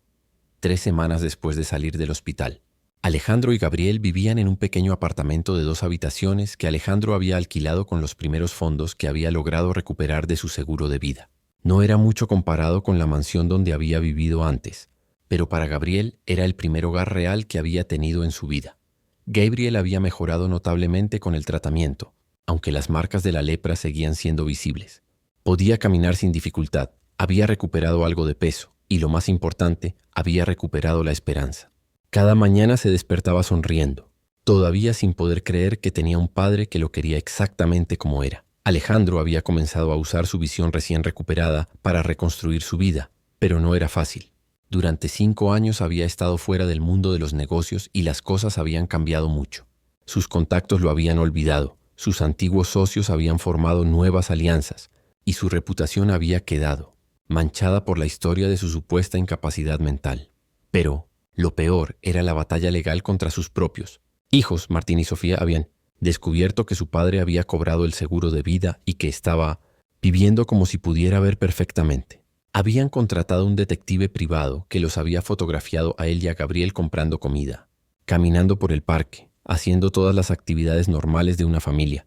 3 semanas después de salir del hospital, Alejandro y Gabriel vivían en un pequeño apartamento de 2 habitaciones que Alejandro había alquilado con los primeros fondos que había logrado recuperar de su seguro de vida. No era mucho comparado con la mansión donde había vivido antes, pero para Gabriel era el primer hogar real que había tenido en su vida. Gabriel había mejorado notablemente con el tratamiento, aunque las marcas de la lepra seguían siendo visibles. Podía caminar sin dificultad, había recuperado algo de peso y, lo más importante, había recuperado la esperanza. Cada mañana se despertaba sonriendo, todavía sin poder creer que tenía un padre que lo quería exactamente como era. Alejandro había comenzado a usar su visión recién recuperada para reconstruir su vida, pero no era fácil. Durante 5 años había estado fuera del mundo de los negocios y las cosas habían cambiado mucho. Sus contactos lo habían olvidado, sus antiguos socios habían formado nuevas alianzas y su reputación había quedado manchada por la historia de su supuesta incapacidad mental. Pero lo peor era la batalla legal contra sus propios hijos. Martín y Sofía habían descubierto que su padre había cobrado el seguro de vida y que estaba viviendo como si pudiera ver perfectamente. Habían contratado un detective privado que los había fotografiado a él y a Gabriel comprando comida, caminando por el parque, haciendo todas las actividades normales de una familia.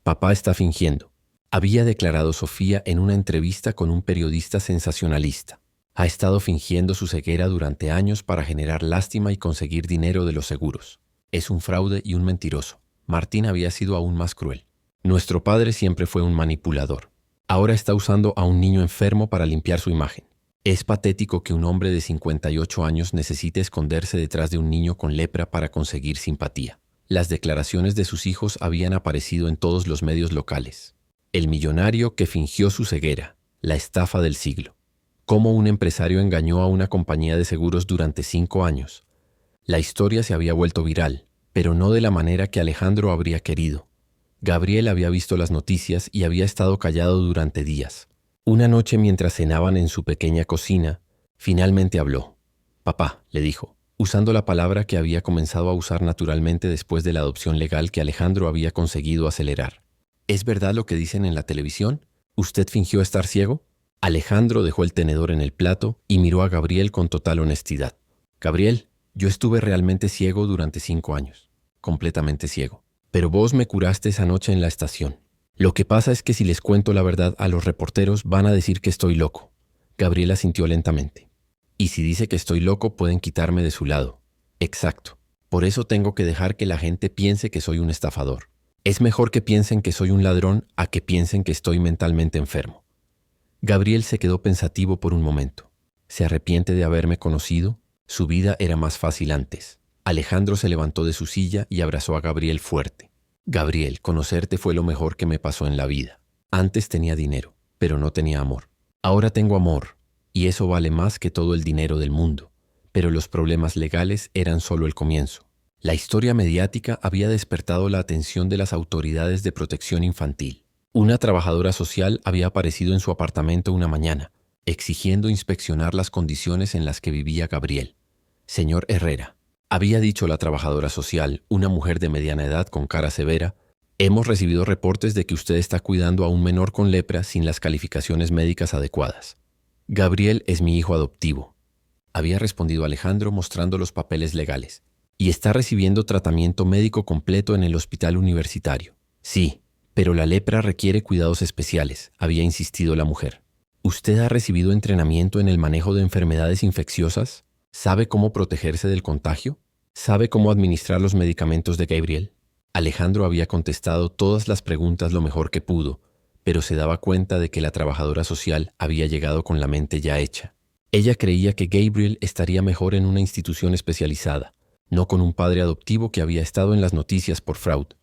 Papá está fingiendo, había declarado Sofía en una entrevista con un periodista sensacionalista. Ha estado fingiendo su ceguera durante años para generar lástima y conseguir dinero de los seguros. Es un fraude y un mentiroso. Martín había sido aún más cruel. Nuestro padre siempre fue un manipulador. Ahora está usando a un niño enfermo para limpiar su imagen. Es patético que un hombre de 58 años necesite esconderse detrás de un niño con lepra para conseguir simpatía. Las declaraciones de sus hijos habían aparecido en todos los medios locales. El millonario que fingió su ceguera, la estafa del siglo. Cómo un empresario engañó a una compañía de seguros durante 5 años. La historia se había vuelto viral, pero no de la manera que Alejandro habría querido. Gabriel había visto las noticias y había estado callado durante días. Una noche, mientras cenaban en su pequeña cocina, finalmente habló. «Papá», le dijo, usando la palabra que había comenzado a usar naturalmente después de la adopción legal que Alejandro había conseguido acelerar. «¿Es verdad lo que dicen en la televisión? ¿Usted fingió estar ciego?» Alejandro dejó el tenedor en el plato y miró a Gabriel con total honestidad. «Gabriel, yo estuve realmente ciego durante 5 años. Completamente ciego. Pero vos me curaste esa noche en la estación. Lo que pasa es que si les cuento la verdad a los reporteros van a decir que estoy loco». Gabriel asintió lentamente. «Y si dice que estoy loco pueden quitarme de su lado». «Exacto. Por eso tengo que dejar que la gente piense que soy un estafador. Es mejor que piensen que soy un ladrón a que piensen que estoy mentalmente enfermo. Gabriel se quedó pensativo por un momento. ¿Se arrepiente de haberme conocido? Su vida era más fácil antes. Alejandro se levantó de su silla y abrazó a Gabriel fuerte. Gabriel, conocerte fue lo mejor que me pasó en la vida. Antes tenía dinero, pero no tenía amor. Ahora tengo amor, y eso vale más que todo el dinero del mundo. Pero los problemas legales eran solo el comienzo. La historia mediática había despertado la atención de las autoridades de protección infantil. Una trabajadora social había aparecido en su apartamento una mañana, exigiendo inspeccionar las condiciones en las que vivía Gabriel. Señor Herrera, había dicho la trabajadora social, una mujer de mediana edad con cara severa, hemos recibido reportes de que usted está cuidando a un menor con lepra sin las calificaciones médicas adecuadas. Gabriel es mi hijo adoptivo, había respondido Alejandro mostrando los papeles legales, y está recibiendo tratamiento médico completo en el hospital universitario. Sí, pero la lepra requiere cuidados especiales, había insistido la mujer. ¿Usted ha recibido entrenamiento en el manejo de enfermedades infecciosas? ¿Sabe cómo protegerse del contagio? ¿Sabe cómo administrar los medicamentos de Gabriel? Alejandro había contestado todas las preguntas lo mejor que pudo, pero se daba cuenta de que la trabajadora social había llegado con la mente ya hecha. Ella creía que Gabriel estaría mejor en una institución especializada, no con un padre adoptivo que había estado en las noticias por fraude.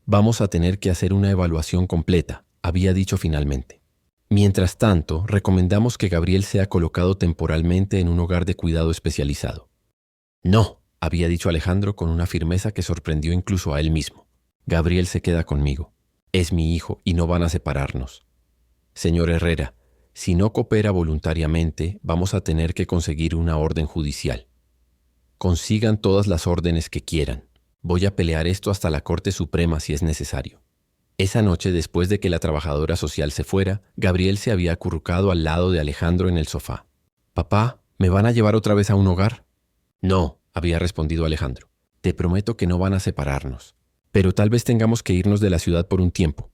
Vamos a tener que hacer una evaluación completa, había dicho finalmente. Mientras tanto, recomendamos que Gabriel sea colocado temporalmente en un hogar de cuidado especializado. No, había dicho Alejandro con una firmeza que sorprendió incluso a él mismo. Gabriel se queda conmigo. Es mi hijo y no van a separarnos. Señor Herrera, si no coopera voluntariamente, vamos a tener que conseguir una orden judicial. Consigan todas las órdenes que quieran. Voy a pelear esto hasta la Corte Suprema si es necesario. Esa noche, después de que la trabajadora social se fuera, Gabriel se había acurrucado al lado de Alejandro en el sofá. «Papá, ¿me van a llevar otra vez a un hogar?» «No», había respondido Alejandro. «Te prometo que no van a separarnos. Pero tal vez tengamos que irnos de la ciudad por un tiempo».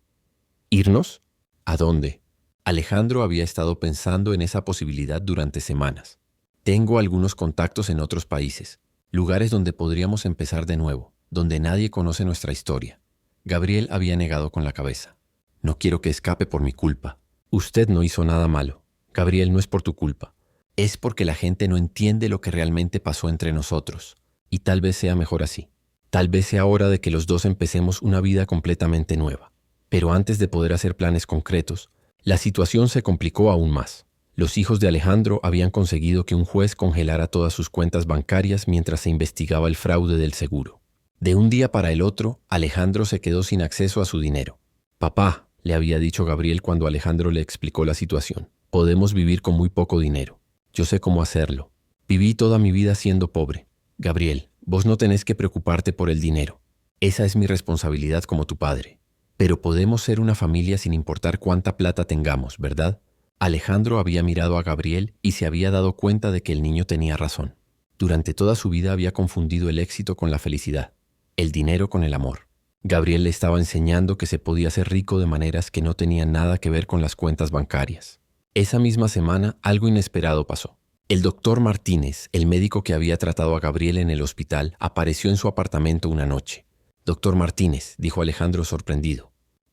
¿Irnos? ¿A dónde? Alejandro había estado pensando en esa posibilidad durante semanas. Tengo algunos contactos en otros países, lugares donde podríamos empezar de nuevo, donde nadie conoce nuestra historia. Gabriel había negado con la cabeza. No quiero que escape por mi culpa. Usted no hizo nada malo. Gabriel, no es por tu culpa. Es porque la gente no entiende lo que realmente pasó entre nosotros. Y tal vez sea mejor así. Tal vez sea hora de que los dos empecemos una vida completamente nueva. Pero antes de poder hacer planes concretos, la situación se complicó aún más. Los hijos de Alejandro habían conseguido que un juez congelara todas sus cuentas bancarias mientras se investigaba el fraude del seguro. De un día para el otro, Alejandro se quedó sin acceso a su dinero. «Papá», le había dicho Gabriel cuando Alejandro le explicó la situación, «podemos vivir con muy poco dinero. Yo sé cómo hacerlo. Viví toda mi vida siendo pobre. Gabriel, vos no tenés que preocuparte por el dinero. Esa es mi responsabilidad como tu padre. Pero podemos ser una familia sin importar cuánta plata tengamos, ¿verdad?» Alejandro había mirado a Gabriel y se había dado cuenta de que el niño tenía razón. Durante toda su vida había confundido el éxito con la felicidad, el dinero con el amor. Gabriel le estaba enseñando que se podía ser rico de maneras que no tenían nada que ver con las cuentas bancarias. Esa misma semana, algo inesperado pasó. El doctor Martínez, el médico que había tratado a Gabriel en el hospital, apareció en su apartamento una noche. «Doctor Martínez», dijo Alejandro sorprendido.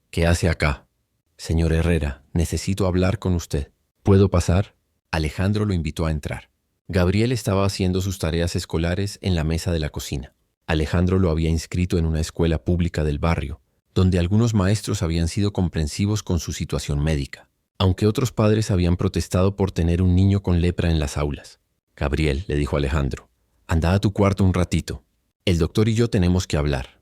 «¿Qué hace acá?» «Señor Herrera, necesito hablar con usted. ¿Puedo pasar?» Alejandro lo invitó a entrar. Gabriel estaba haciendo sus tareas escolares en la mesa de la cocina. Alejandro lo había inscrito en una escuela pública del barrio, donde algunos maestros habían sido comprensivos con su situación médica, aunque otros padres habían protestado por tener un niño con lepra en las aulas. «Gabriel», le dijo Alejandro, «anda a tu cuarto un ratito. El doctor y yo tenemos que hablar».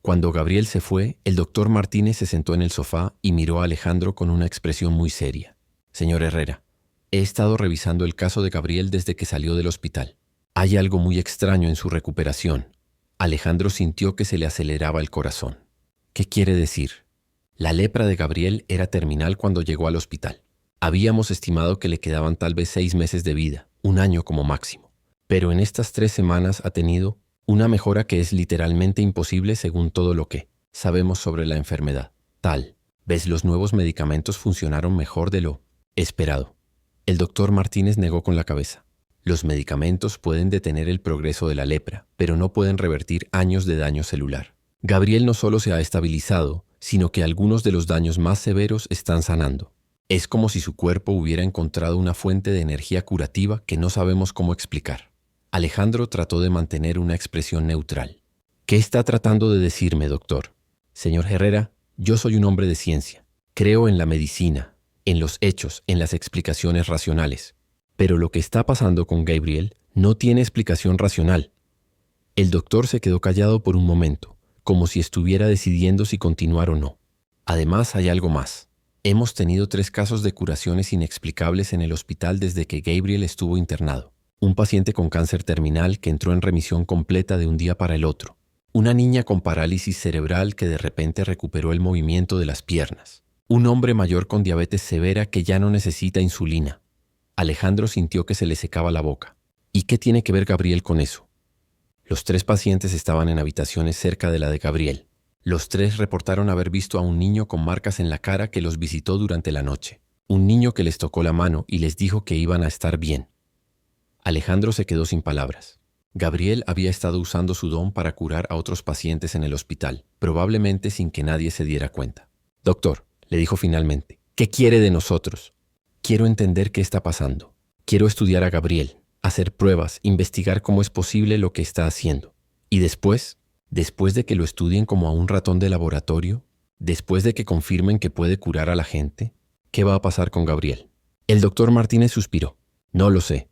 Cuando Gabriel se fue, el doctor Martínez se sentó en el sofá y miró a Alejandro con una expresión muy seria. «Señor Herrera, he estado revisando el caso de Gabriel desde que salió del hospital. Hay algo muy extraño en su recuperación». Alejandro sintió que se le aceleraba el corazón. «¿Qué quiere decir?» La lepra de Gabriel era terminal cuando llegó al hospital. Habíamos estimado que le quedaban tal vez 6 meses de vida, 1 año como máximo. Pero en estas 3 semanas ha tenido una mejora que es literalmente imposible según todo lo que sabemos sobre la enfermedad. ¿Ves? Los nuevos medicamentos funcionaron mejor de lo esperado. El doctor Martínez negó con la cabeza. Los medicamentos pueden detener el progreso de la lepra, pero no pueden revertir años de daño celular. Gabriel no solo se ha estabilizado, sino que algunos de los daños más severos están sanando. Es como si su cuerpo hubiera encontrado una fuente de energía curativa que no sabemos cómo explicar. Alejandro trató de mantener una expresión neutral. ¿Qué está tratando de decirme, doctor? Señor Herrera, yo soy un hombre de ciencia. Creo en la medicina, en los hechos, en las explicaciones racionales. Pero lo que está pasando con Gabriel no tiene explicación racional. El doctor se quedó callado por un momento, como si estuviera decidiendo si continuar o no. Además, hay algo más. Hemos tenido 3 casos de curaciones inexplicables en el hospital desde que Gabriel estuvo internado. Un paciente con cáncer terminal que entró en remisión completa de un día para el otro. Una niña con parálisis cerebral que de repente recuperó el movimiento de las piernas. Un hombre mayor con diabetes severa que ya no necesita insulina. Alejandro sintió que se le secaba la boca. ¿Y qué tiene que ver Gabriel con eso? Los 3 pacientes estaban en habitaciones cerca de la de Gabriel. Los 3 reportaron haber visto a un niño con marcas en la cara que los visitó durante la noche. Un niño que les tocó la mano y les dijo que iban a estar bien. Alejandro se quedó sin palabras. Gabriel había estado usando su don para curar a otros pacientes en el hospital, probablemente sin que nadie se diera cuenta. Doctor, le dijo finalmente, ¿qué quiere de nosotros? Quiero entender qué está pasando. Quiero estudiar a Gabriel, hacer pruebas, investigar cómo es posible lo que está haciendo. Y después de que lo estudien como a un ratón de laboratorio, después de que confirmen que puede curar a la gente, ¿qué va a pasar con Gabriel? El doctor Martínez suspiró. No lo sé.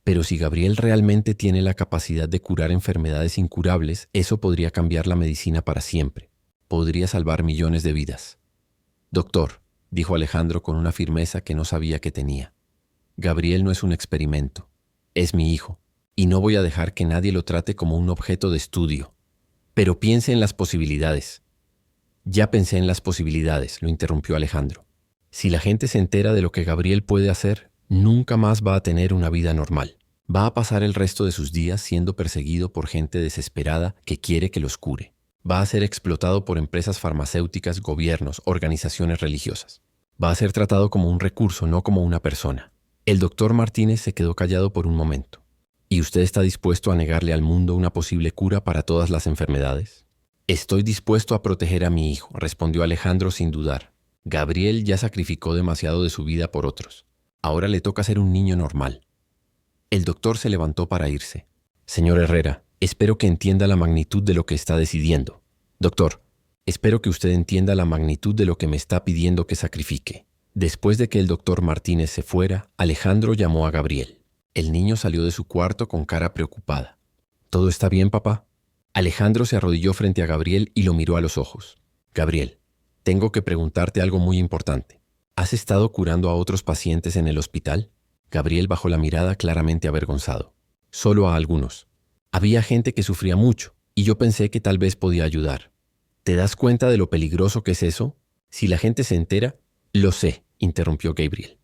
Pero si Gabriel realmente tiene la capacidad de curar enfermedades incurables, eso podría cambiar la medicina para siempre. Podría salvar millones de vidas. Doctor, dijo Alejandro con una firmeza que no sabía que tenía. Gabriel no es un experimento. Es mi hijo. Y no voy a dejar que nadie lo trate como un objeto de estudio. Pero piense en las posibilidades. Ya pensé en las posibilidades, lo interrumpió Alejandro. Si la gente se entera de lo que Gabriel puede hacer, nunca más va a tener una vida normal. Va a pasar el resto de sus días siendo perseguido por gente desesperada que quiere que los cure. Va a ser explotado por empresas farmacéuticas, gobiernos, organizaciones religiosas. Va a ser tratado como un recurso, no como una persona. El doctor Martínez se quedó callado por un momento. ¿Y usted está dispuesto a negarle al mundo una posible cura para todas las enfermedades? Estoy dispuesto a proteger a mi hijo, respondió Alejandro sin dudar. Gabriel ya sacrificó demasiado de su vida por otros. Ahora le toca ser un niño normal. El doctor se levantó para irse. Señor Herrera, espero que entienda la magnitud de lo que está decidiendo. Doctor, espero que usted entienda la magnitud de lo que me está pidiendo que sacrifique. Después de que el doctor Martínez se fuera, Alejandro llamó a Gabriel. El niño salió de su cuarto con cara preocupada. ¿Todo está bien, papá? Alejandro se arrodilló frente a Gabriel y lo miró a los ojos. Gabriel, tengo que preguntarte algo muy importante. ¿Has estado curando a otros pacientes en el hospital? Gabriel bajó la mirada claramente avergonzado. Solo a algunos. Había gente que sufría mucho y yo pensé que tal vez podía ayudar. ¿Te das cuenta de lo peligroso que es eso? Si la gente se entera... Lo sé, interrumpió Gabriel.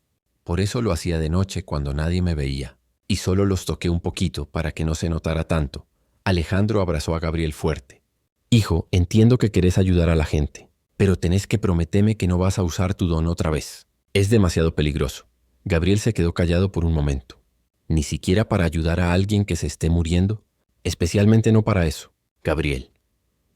Por eso lo hacía de noche cuando nadie me veía. Y solo los toqué un poquito para que no se notara tanto. Alejandro abrazó a Gabriel fuerte. Hijo, entiendo que querés ayudar a la gente, pero tenés que prometerme que no vas a usar tu don otra vez. Es demasiado peligroso. Gabriel se quedó callado por un momento. ¿Ni siquiera para ayudar a alguien que se esté muriendo? Especialmente no para eso. Gabriel,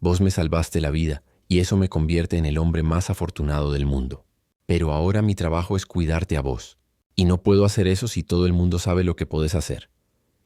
vos me salvaste la vida y eso me convierte en el hombre más afortunado del mundo. Pero ahora mi trabajo es cuidarte a vos. Y no puedo hacer eso si todo el mundo sabe lo que podés hacer.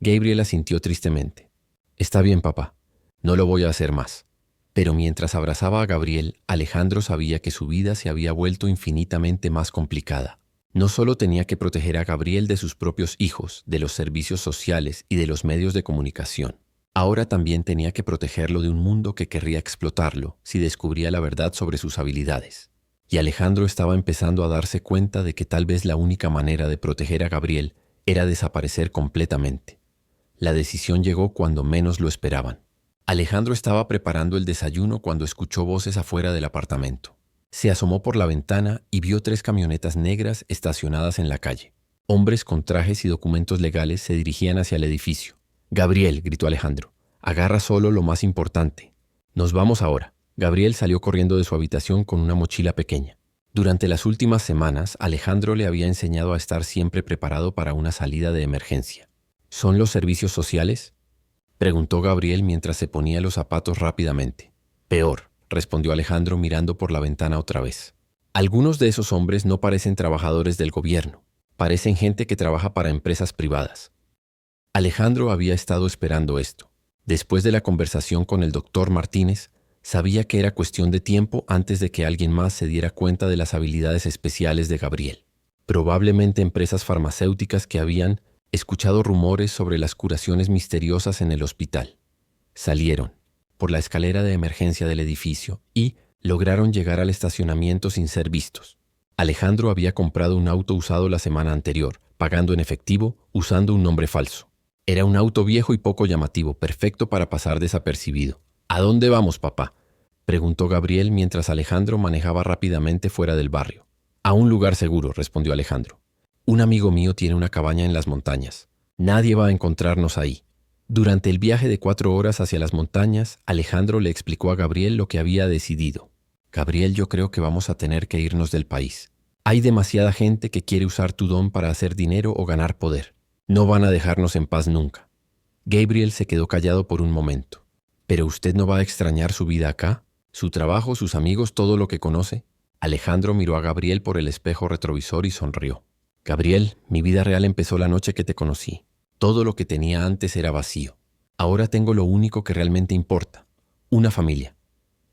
Gabriel asintió tristemente. Está bien, papá. No lo voy a hacer más. Pero mientras abrazaba a Gabriel, Alejandro sabía que su vida se había vuelto infinitamente más complicada. No solo tenía que proteger a Gabriel de sus propios hijos, de los servicios sociales y de los medios de comunicación. Ahora también tenía que protegerlo de un mundo que querría explotarlo si descubría la verdad sobre sus habilidades. Y Alejandro estaba empezando a darse cuenta de que tal vez la única manera de proteger a Gabriel era desaparecer completamente. La decisión llegó cuando menos lo esperaban. Alejandro estaba preparando el desayuno cuando escuchó voces afuera del apartamento. Se asomó por la ventana y vio 3 camionetas negras estacionadas en la calle. Hombres con trajes y documentos legales se dirigían hacia el edificio. «Gabriel», gritó Alejandro, «agarra solo lo más importante. Nos vamos ahora». Gabriel salió corriendo de su habitación con una mochila pequeña. Durante las últimas semanas, Alejandro le había enseñado a estar siempre preparado para una salida de emergencia. ¿Son los servicios sociales?, preguntó Gabriel mientras se ponía los zapatos rápidamente. Peor, respondió Alejandro mirando por la ventana otra vez. Algunos de esos hombres no parecen trabajadores del gobierno, parecen gente que trabaja para empresas privadas. Alejandro había estado esperando esto. Después de la conversación con el doctor Martínez, sabía que era cuestión de tiempo antes de que alguien más se diera cuenta de las habilidades especiales de Gabriel. Probablemente empresas farmacéuticas que habían escuchado rumores sobre las curaciones misteriosas en el hospital. Salieron por la escalera de emergencia del edificio y lograron llegar al estacionamiento sin ser vistos. Alejandro había comprado un auto usado la semana anterior, pagando en efectivo, usando un nombre falso. Era un auto viejo y poco llamativo, perfecto para pasar desapercibido. ¿A dónde vamos, papá?, preguntó Gabriel mientras Alejandro manejaba rápidamente fuera del barrio. A un lugar seguro, respondió Alejandro. Un amigo mío tiene una cabaña en las montañas. Nadie va a encontrarnos ahí. Durante el viaje de 4 horas hacia las montañas, Alejandro le explicó a Gabriel lo que había decidido. Gabriel, yo creo que vamos a tener que irnos del país. Hay demasiada gente que quiere usar tu don para hacer dinero o ganar poder. No van a dejarnos en paz nunca. Gabriel se quedó callado por un momento. ¿Pero usted no va a extrañar su vida acá? ¿Su trabajo, sus amigos, todo lo que conoce? Alejandro miró a Gabriel por el espejo retrovisor y sonrió. Gabriel, mi vida real empezó la noche que te conocí. Todo lo que tenía antes era vacío. Ahora tengo lo único que realmente importa, una familia.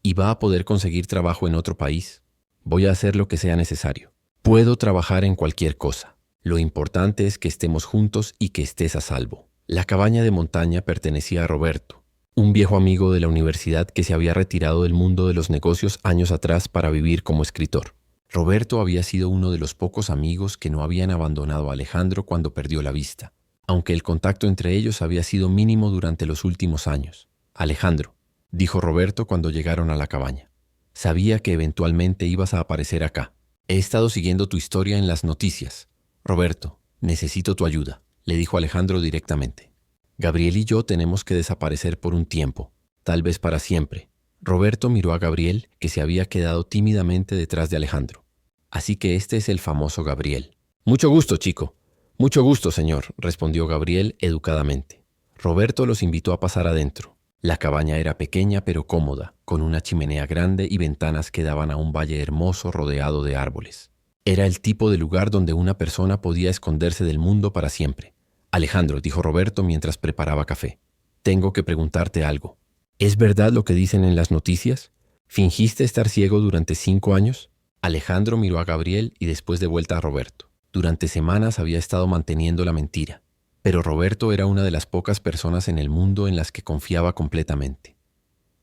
¿Y va a poder conseguir trabajo en otro país? Voy a hacer lo que sea necesario. Puedo trabajar en cualquier cosa. Lo importante es que estemos juntos y que estés a salvo. La cabaña de montaña pertenecía a Roberto, un viejo amigo de la universidad que se había retirado del mundo de los negocios años atrás para vivir como escritor. Roberto había sido uno de los pocos amigos que no habían abandonado a Alejandro cuando perdió la vista, aunque el contacto entre ellos había sido mínimo durante los últimos años. Alejandro, dijo Roberto cuando llegaron a la cabaña, sabía que eventualmente ibas a aparecer acá. He estado siguiendo tu historia en las noticias. Roberto, necesito tu ayuda, le dijo Alejandro directamente. Gabriel y yo tenemos que desaparecer por un tiempo, tal vez para siempre. Roberto miró a Gabriel, que se había quedado tímidamente detrás de Alejandro. Así que este es el famoso Gabriel. Mucho gusto, chico. Mucho gusto, señor, respondió Gabriel educadamente. Roberto los invitó a pasar adentro. La cabaña era pequeña pero cómoda, con una chimenea grande y ventanas que daban a un valle hermoso rodeado de árboles. Era el tipo de lugar donde una persona podía esconderse del mundo para siempre. Alejandro, dijo Roberto mientras preparaba café, tengo que preguntarte algo. ¿Es verdad lo que dicen en las noticias? ¿Fingiste estar ciego durante 5 años? Alejandro miró a Gabriel y después de vuelta a Roberto. Durante semanas había estado manteniendo la mentira, pero Roberto era una de las pocas personas en el mundo en las que confiaba completamente.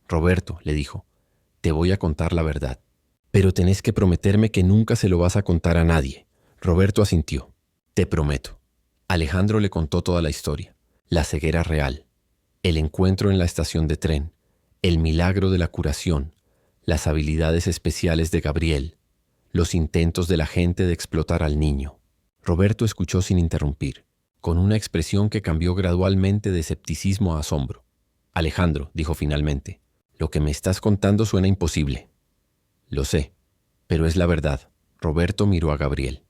Roberto, le dijo, te voy a contar la verdad, pero tenés que prometerme que nunca se lo vas a contar a nadie. Roberto asintió. Te prometo. Alejandro le contó toda la historia, la ceguera real, el encuentro en la estación de tren, el milagro de la curación, las habilidades especiales de Gabriel, los intentos de la gente de explotar al niño. Roberto escuchó sin interrumpir, con una expresión que cambió gradualmente de escepticismo a asombro. Alejandro, dijo finalmente, lo que me estás contando suena imposible. Lo sé, pero es la verdad. Roberto miró a Gabriel.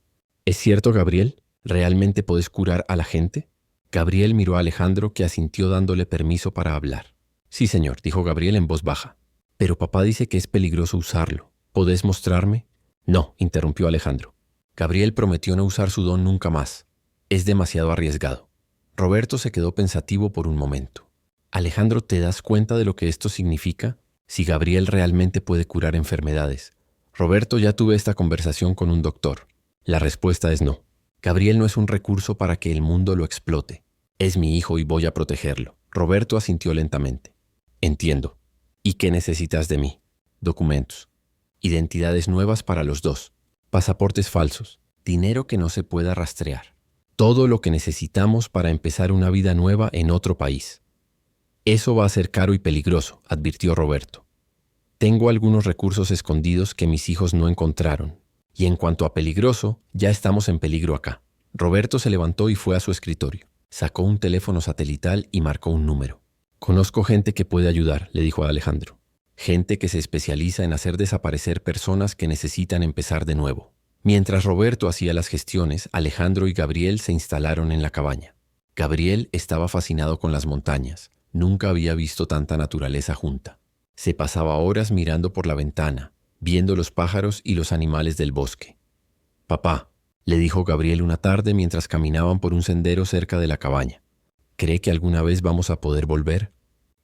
¿Es cierto, Gabriel? ¿Realmente podés curar a la gente? Gabriel miró a Alejandro, que asintió dándole permiso para hablar. Sí, señor, dijo Gabriel en voz baja. Pero papá dice que es peligroso usarlo. ¿Podés mostrarme? No, interrumpió Alejandro. Gabriel prometió no usar su don nunca más. Es demasiado arriesgado. Roberto se quedó pensativo por un momento. Alejandro, ¿te das cuenta de lo que esto significa? Si Gabriel realmente puede curar enfermedades. Roberto, ya tuve esta conversación con un doctor. La respuesta es no. Gabriel no es un recurso para que el mundo lo explote. Es mi hijo y voy a protegerlo. Roberto asintió lentamente. Entiendo. ¿Y qué necesitas de mí? Documentos. Identidades nuevas para los dos. Pasaportes falsos. Dinero que no se pueda rastrear. Todo lo que necesitamos para empezar una vida nueva en otro país. Eso va a ser caro y peligroso, advirtió Roberto. Tengo algunos recursos escondidos que mis hijos no encontraron. Y en cuanto a peligroso, ya estamos en peligro acá. Roberto se levantó y fue a su escritorio. Sacó un teléfono satelital y marcó un número. Conozco gente que puede ayudar, le dijo a Alejandro. Gente que se especializa en hacer desaparecer personas que necesitan empezar de nuevo. Mientras Roberto hacía las gestiones, Alejandro y Gabriel se instalaron en la cabaña. Gabriel estaba fascinado con las montañas. Nunca había visto tanta naturaleza junta. Se pasaba horas mirando por la ventana, viendo los pájaros y los animales del bosque. «Papá», le dijo Gabriel una tarde mientras caminaban por un sendero cerca de la cabaña, «¿cree que alguna vez vamos a poder volver?»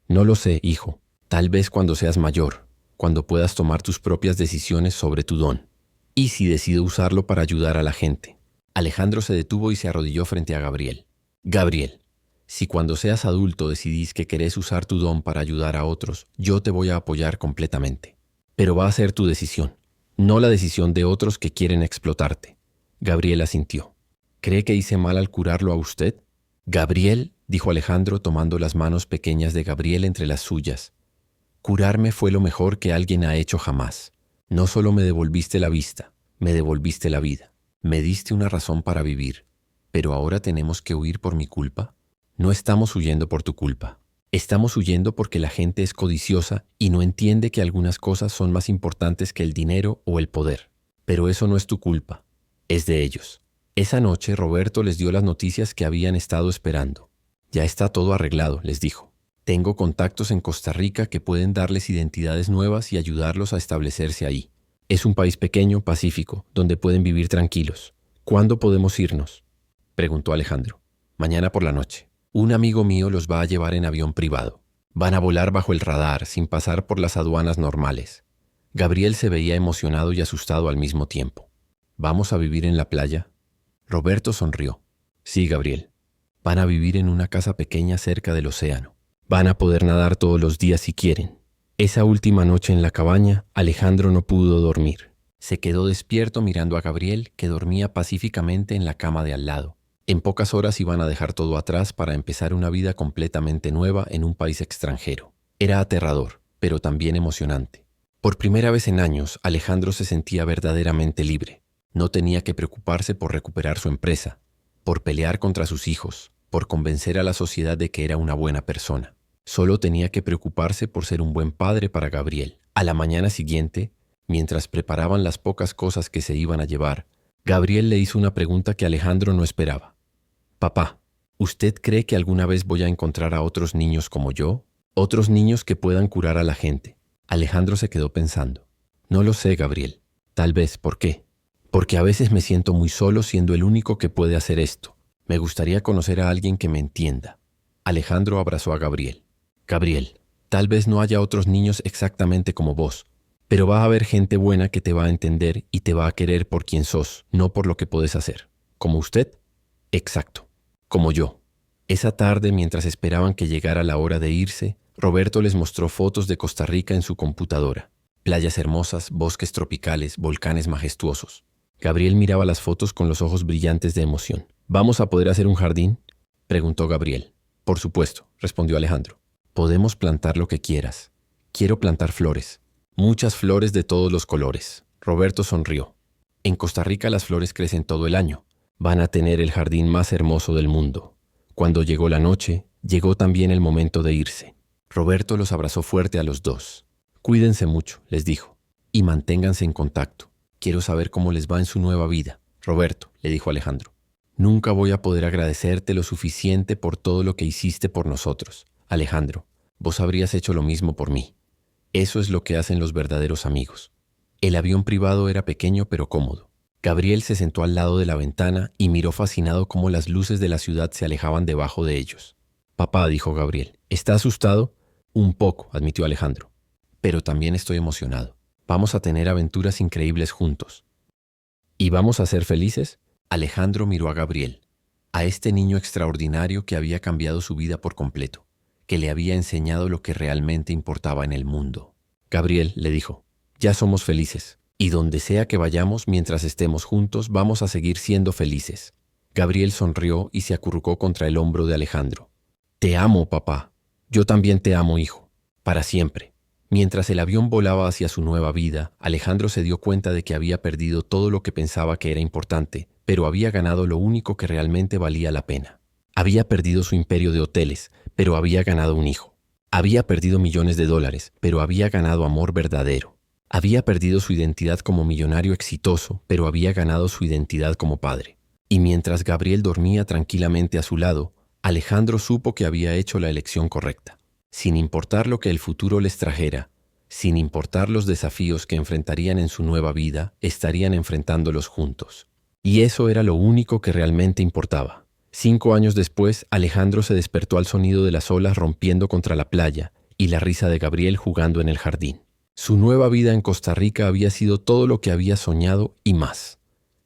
«No lo sé, hijo. Tal vez cuando seas mayor, cuando puedas tomar tus propias decisiones sobre tu don. ¿Y si decido usarlo para ayudar a la gente?». Alejandro se detuvo y se arrodilló frente a Gabriel. «Gabriel, si cuando seas adulto decidís que querés usar tu don para ayudar a otros, yo te voy a apoyar completamente. Pero va a ser tu decisión, no la decisión de otros que quieren explotarte». Gabriel asintió. «¿Cree que hice mal al curarlo a usted?». «Gabriel», dijo Alejandro tomando las manos pequeñas de Gabriel entre las suyas, «curarme fue lo mejor que alguien ha hecho jamás. No solo me devolviste la vista, me devolviste la vida. Me diste una razón para vivir. ¿Pero ahora tenemos que huir por mi culpa?». «No estamos huyendo por tu culpa. Estamos huyendo porque la gente es codiciosa y no entiende que algunas cosas son más importantes que el dinero o el poder. Pero eso no es tu culpa, es de ellos». Esa noche Roberto les dio las noticias que habían estado esperando. «Ya está todo arreglado», les dijo. «Tengo contactos en Costa Rica que pueden darles identidades nuevas y ayudarlos a establecerse ahí. Es un país pequeño, pacífico, donde pueden vivir tranquilos. ¿Cuándo podemos irnos?», preguntó Alejandro. «Mañana por la noche. Un amigo mío los va a llevar en avión privado. Van a volar bajo el radar, sin pasar por las aduanas normales». Gabriel se veía emocionado y asustado al mismo tiempo. «¿Vamos a vivir en la playa?». Roberto sonrió. «Sí, Gabriel. Van a vivir en una casa pequeña cerca del océano. Van a poder nadar todos los días si quieren». Esa última noche en la cabaña, Alejandro no pudo dormir. Se quedó despierto mirando a Gabriel, que dormía pacíficamente en la cama de al lado. En pocas horas iban a dejar todo atrás para empezar una vida completamente nueva en un país extranjero. Era aterrador, pero también emocionante. Por primera vez en años, Alejandro se sentía verdaderamente libre. No tenía que preocuparse por recuperar su empresa, por pelear contra sus hijos, por convencer a la sociedad de que era una buena persona. Solo tenía que preocuparse por ser un buen padre para Gabriel. A la mañana siguiente, mientras preparaban las pocas cosas que se iban a llevar, Gabriel le hizo una pregunta que Alejandro no esperaba. «Papá, ¿usted cree que alguna vez voy a encontrar a otros niños como yo? Otros niños que puedan curar a la gente». Alejandro se quedó pensando. «No lo sé, Gabriel. Tal vez. ¿Por qué?». «Porque a veces me siento muy solo siendo el único que puede hacer esto. Me gustaría conocer a alguien que me entienda». Alejandro abrazó a Gabriel. «Gabriel, tal vez no haya otros niños exactamente como vos, pero va a haber gente buena que te va a entender y te va a querer por quien sos, no por lo que podés hacer». «¿Como usted?». «Exacto. Como yo». Esa tarde, mientras esperaban que llegara la hora de irse, Roberto les mostró fotos de Costa Rica en su computadora. Playas hermosas, bosques tropicales, volcanes majestuosos. Gabriel miraba las fotos con los ojos brillantes de emoción. «¿Vamos a poder hacer un jardín?», preguntó Gabriel. «Por supuesto», respondió Alejandro. «Podemos plantar lo que quieras. Quiero plantar flores. Muchas flores de todos los colores». Roberto sonrió. «En Costa Rica las flores crecen todo el año. Van a tener el jardín más hermoso del mundo». Cuando llegó la noche, llegó también el momento de irse. Roberto los abrazó fuerte a los dos. «Cuídense mucho», les dijo, «y manténganse en contacto. Quiero saber cómo les va en su nueva vida». «Roberto», le dijo Alejandro, «nunca voy a poder agradecerte lo suficiente por todo lo que hiciste por nosotros. Alejandro, vos habrías hecho lo mismo por mí. Eso es lo que hacen los verdaderos amigos». El avión privado era pequeño pero cómodo. Gabriel se sentó al lado de la ventana y miró fascinado cómo las luces de la ciudad se alejaban debajo de ellos. «Papá», dijo Gabriel, «¿está asustado?». «Un poco», admitió Alejandro, «pero también estoy emocionado. Vamos a tener aventuras increíbles juntos». «¿Y vamos a ser felices?». Alejandro miró a Gabriel, a este niño extraordinario que había cambiado su vida por completo, que le había enseñado lo que realmente importaba en el mundo. «Gabriel», le dijo, «ya somos felices, y donde sea que vayamos mientras estemos juntos vamos a seguir siendo felices». Gabriel sonrió y se acurrucó contra el hombro de Alejandro. «Te amo, papá». «Yo también te amo, hijo. Para siempre». Mientras el avión volaba hacia su nueva vida, Alejandro se dio cuenta de que había perdido todo lo que pensaba que era importante, pero había ganado lo único que realmente valía la pena. Había perdido su imperio de hoteles, pero había ganado un hijo. Había perdido millones de dólares, pero había ganado amor verdadero. Había perdido su identidad como millonario exitoso, pero había ganado su identidad como padre. Y mientras Gabriel dormía tranquilamente a su lado, Alejandro supo que había hecho la elección correcta. Sin importar lo que el futuro les trajera, Sin importar los desafíos que enfrentarían en su nueva vida, estarían enfrentándolos juntos. Y eso era lo único que realmente importaba. 5 años después, Alejandro se despertó al sonido de las olas rompiendo contra la playa y la risa de Gabriel jugando en el jardín. Su nueva vida en Costa Rica había sido todo lo que había soñado y más.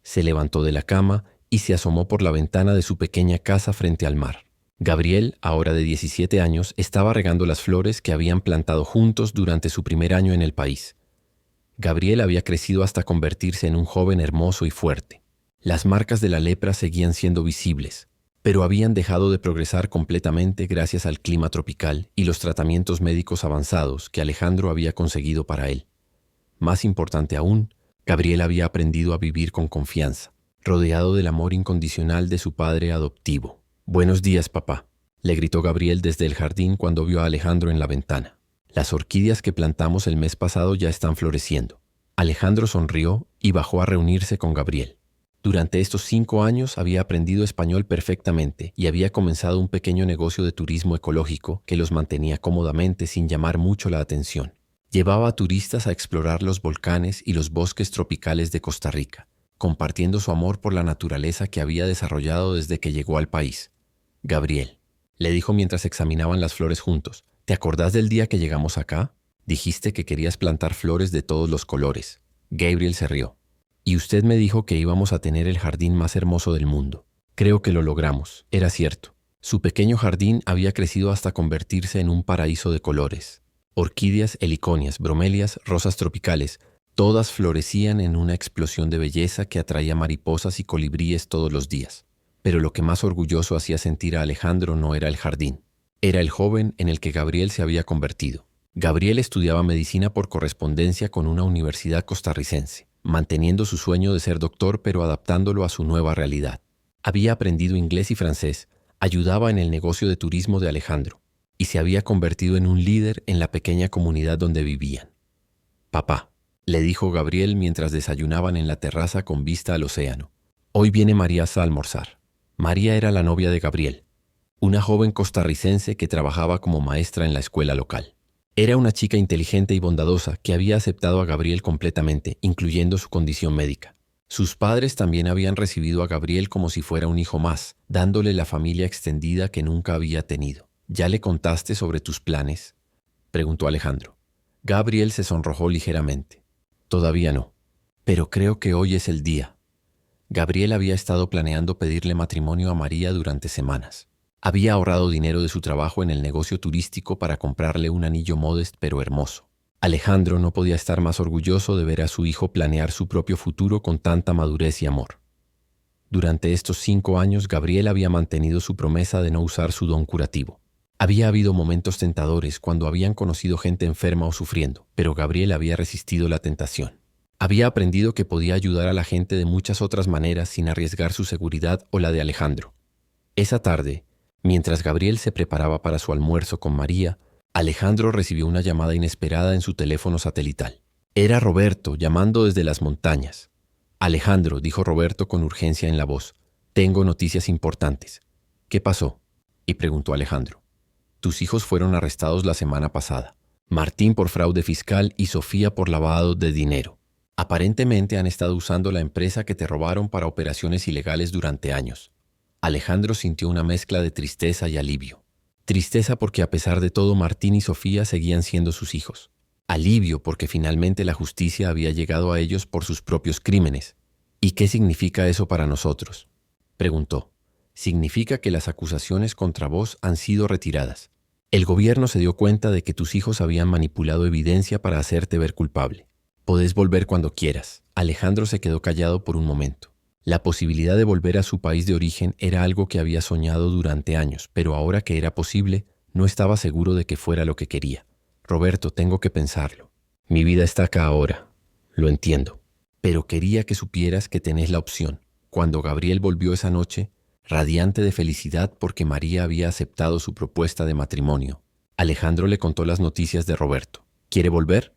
Se levantó de la cama y se asomó por la ventana de su pequeña casa frente al mar. Gabriel, ahora de 17 años, estaba regando las flores que habían plantado juntos durante su primer año en el país. Gabriel había crecido hasta convertirse en un joven hermoso y fuerte. Las marcas de la lepra seguían siendo visibles, pero habían dejado de progresar completamente gracias al clima tropical y los tratamientos médicos avanzados que Alejandro había conseguido para él. Más importante aún, Gabriel había aprendido a vivir con confianza, rodeado del amor incondicional de su padre adoptivo. «Buenos días, papá», le gritó Gabriel desde el jardín cuando vio a Alejandro en la ventana. «Las orquídeas que plantamos el mes pasado ya están floreciendo». Alejandro sonrió y bajó a reunirse con Gabriel. Durante estos 5 años había aprendido español perfectamente y había comenzado un pequeño negocio de turismo ecológico que los mantenía cómodamente sin llamar mucho la atención. Llevaba a turistas a explorar los volcanes y los bosques tropicales de Costa Rica, compartiendo su amor por la naturaleza que había desarrollado desde que llegó al país. «Gabriel», le dijo mientras examinaban las flores juntos, «¿te acordás del día que llegamos acá? Dijiste que querías plantar flores de todos los colores». Gabriel se rió. «Y usted me dijo que íbamos a tener el jardín más hermoso del mundo. Creo que lo logramos». Era cierto. Su pequeño jardín había crecido hasta convertirse en un paraíso de colores. Orquídeas, heliconias, bromelias, rosas tropicales, todas florecían en una explosión de belleza que atraía mariposas y colibríes todos los días. Pero lo que más orgulloso hacía sentir a Alejandro no era el jardín. Era el joven en el que Gabriel se había convertido. Gabriel estudiaba medicina por correspondencia con una universidad costarricense, manteniendo su sueño de ser doctor pero adaptándolo a su nueva realidad. Había aprendido inglés y francés, ayudaba en el negocio de turismo de Alejandro y se había convertido en un líder en la pequeña comunidad donde vivían. «Papá», le dijo Gabriel mientras desayunaban en la terraza con vista al océano, «hoy viene María a almorzar». María era la novia de Gabriel, una joven costarricense que trabajaba como maestra en la escuela local. Era una chica inteligente y bondadosa que había aceptado a Gabriel completamente, incluyendo su condición médica. Sus padres también habían recibido a Gabriel como si fuera un hijo más, dándole la familia extendida que nunca había tenido. «¿Ya le contaste sobre tus planes?», preguntó Alejandro. Gabriel se sonrojó ligeramente. «Todavía no, pero creo que hoy es el día». Gabriel había estado planeando pedirle matrimonio a María durante semanas. Había ahorrado dinero de su trabajo en el negocio turístico para comprarle un anillo modesto pero hermoso. Alejandro no podía estar más orgulloso de ver a su hijo planear su propio futuro con tanta madurez y amor. Durante estos 5 años, Gabriel había mantenido su promesa de no usar su don curativo. Había habido momentos tentadores cuando habían conocido gente enferma o sufriendo, pero Gabriel había resistido la tentación. Había aprendido que podía ayudar a la gente de muchas otras maneras sin arriesgar su seguridad o la de Alejandro. Esa tarde, mientras Gabriel se preparaba para su almuerzo con María, Alejandro recibió una llamada inesperada en su teléfono satelital. Era Roberto llamando desde las montañas. «Alejandro», dijo Roberto con urgencia en la voz, «tengo noticias importantes». «¿Qué pasó?», y preguntó Alejandro. «Tus hijos fueron arrestados la semana pasada. Martín por fraude fiscal y Sofía por lavado de dinero. Aparentemente han estado usando la empresa que te robaron para operaciones ilegales durante años». Alejandro sintió una mezcla de tristeza y alivio. Tristeza porque a pesar de todo Martín y Sofía seguían siendo sus hijos. Alivio porque finalmente la justicia había llegado a ellos por sus propios crímenes. «¿Y qué significa eso para nosotros?», preguntó. «Significa que las acusaciones contra vos han sido retiradas. El gobierno se dio cuenta de que tus hijos habían manipulado evidencia para hacerte ver culpable. Podés volver cuando quieras». Alejandro se quedó callado por un momento. La posibilidad de volver a su país de origen era algo que había soñado durante años, pero ahora que era posible, no estaba seguro de que fuera lo que quería. «Roberto, tengo que pensarlo. Mi vida está acá ahora. Lo entiendo. Pero quería que supieras que tenés la opción». Cuando Gabriel volvió esa noche, radiante de felicidad porque María había aceptado su propuesta de matrimonio, Alejandro le contó las noticias de Roberto. «¿Quiere volver?»,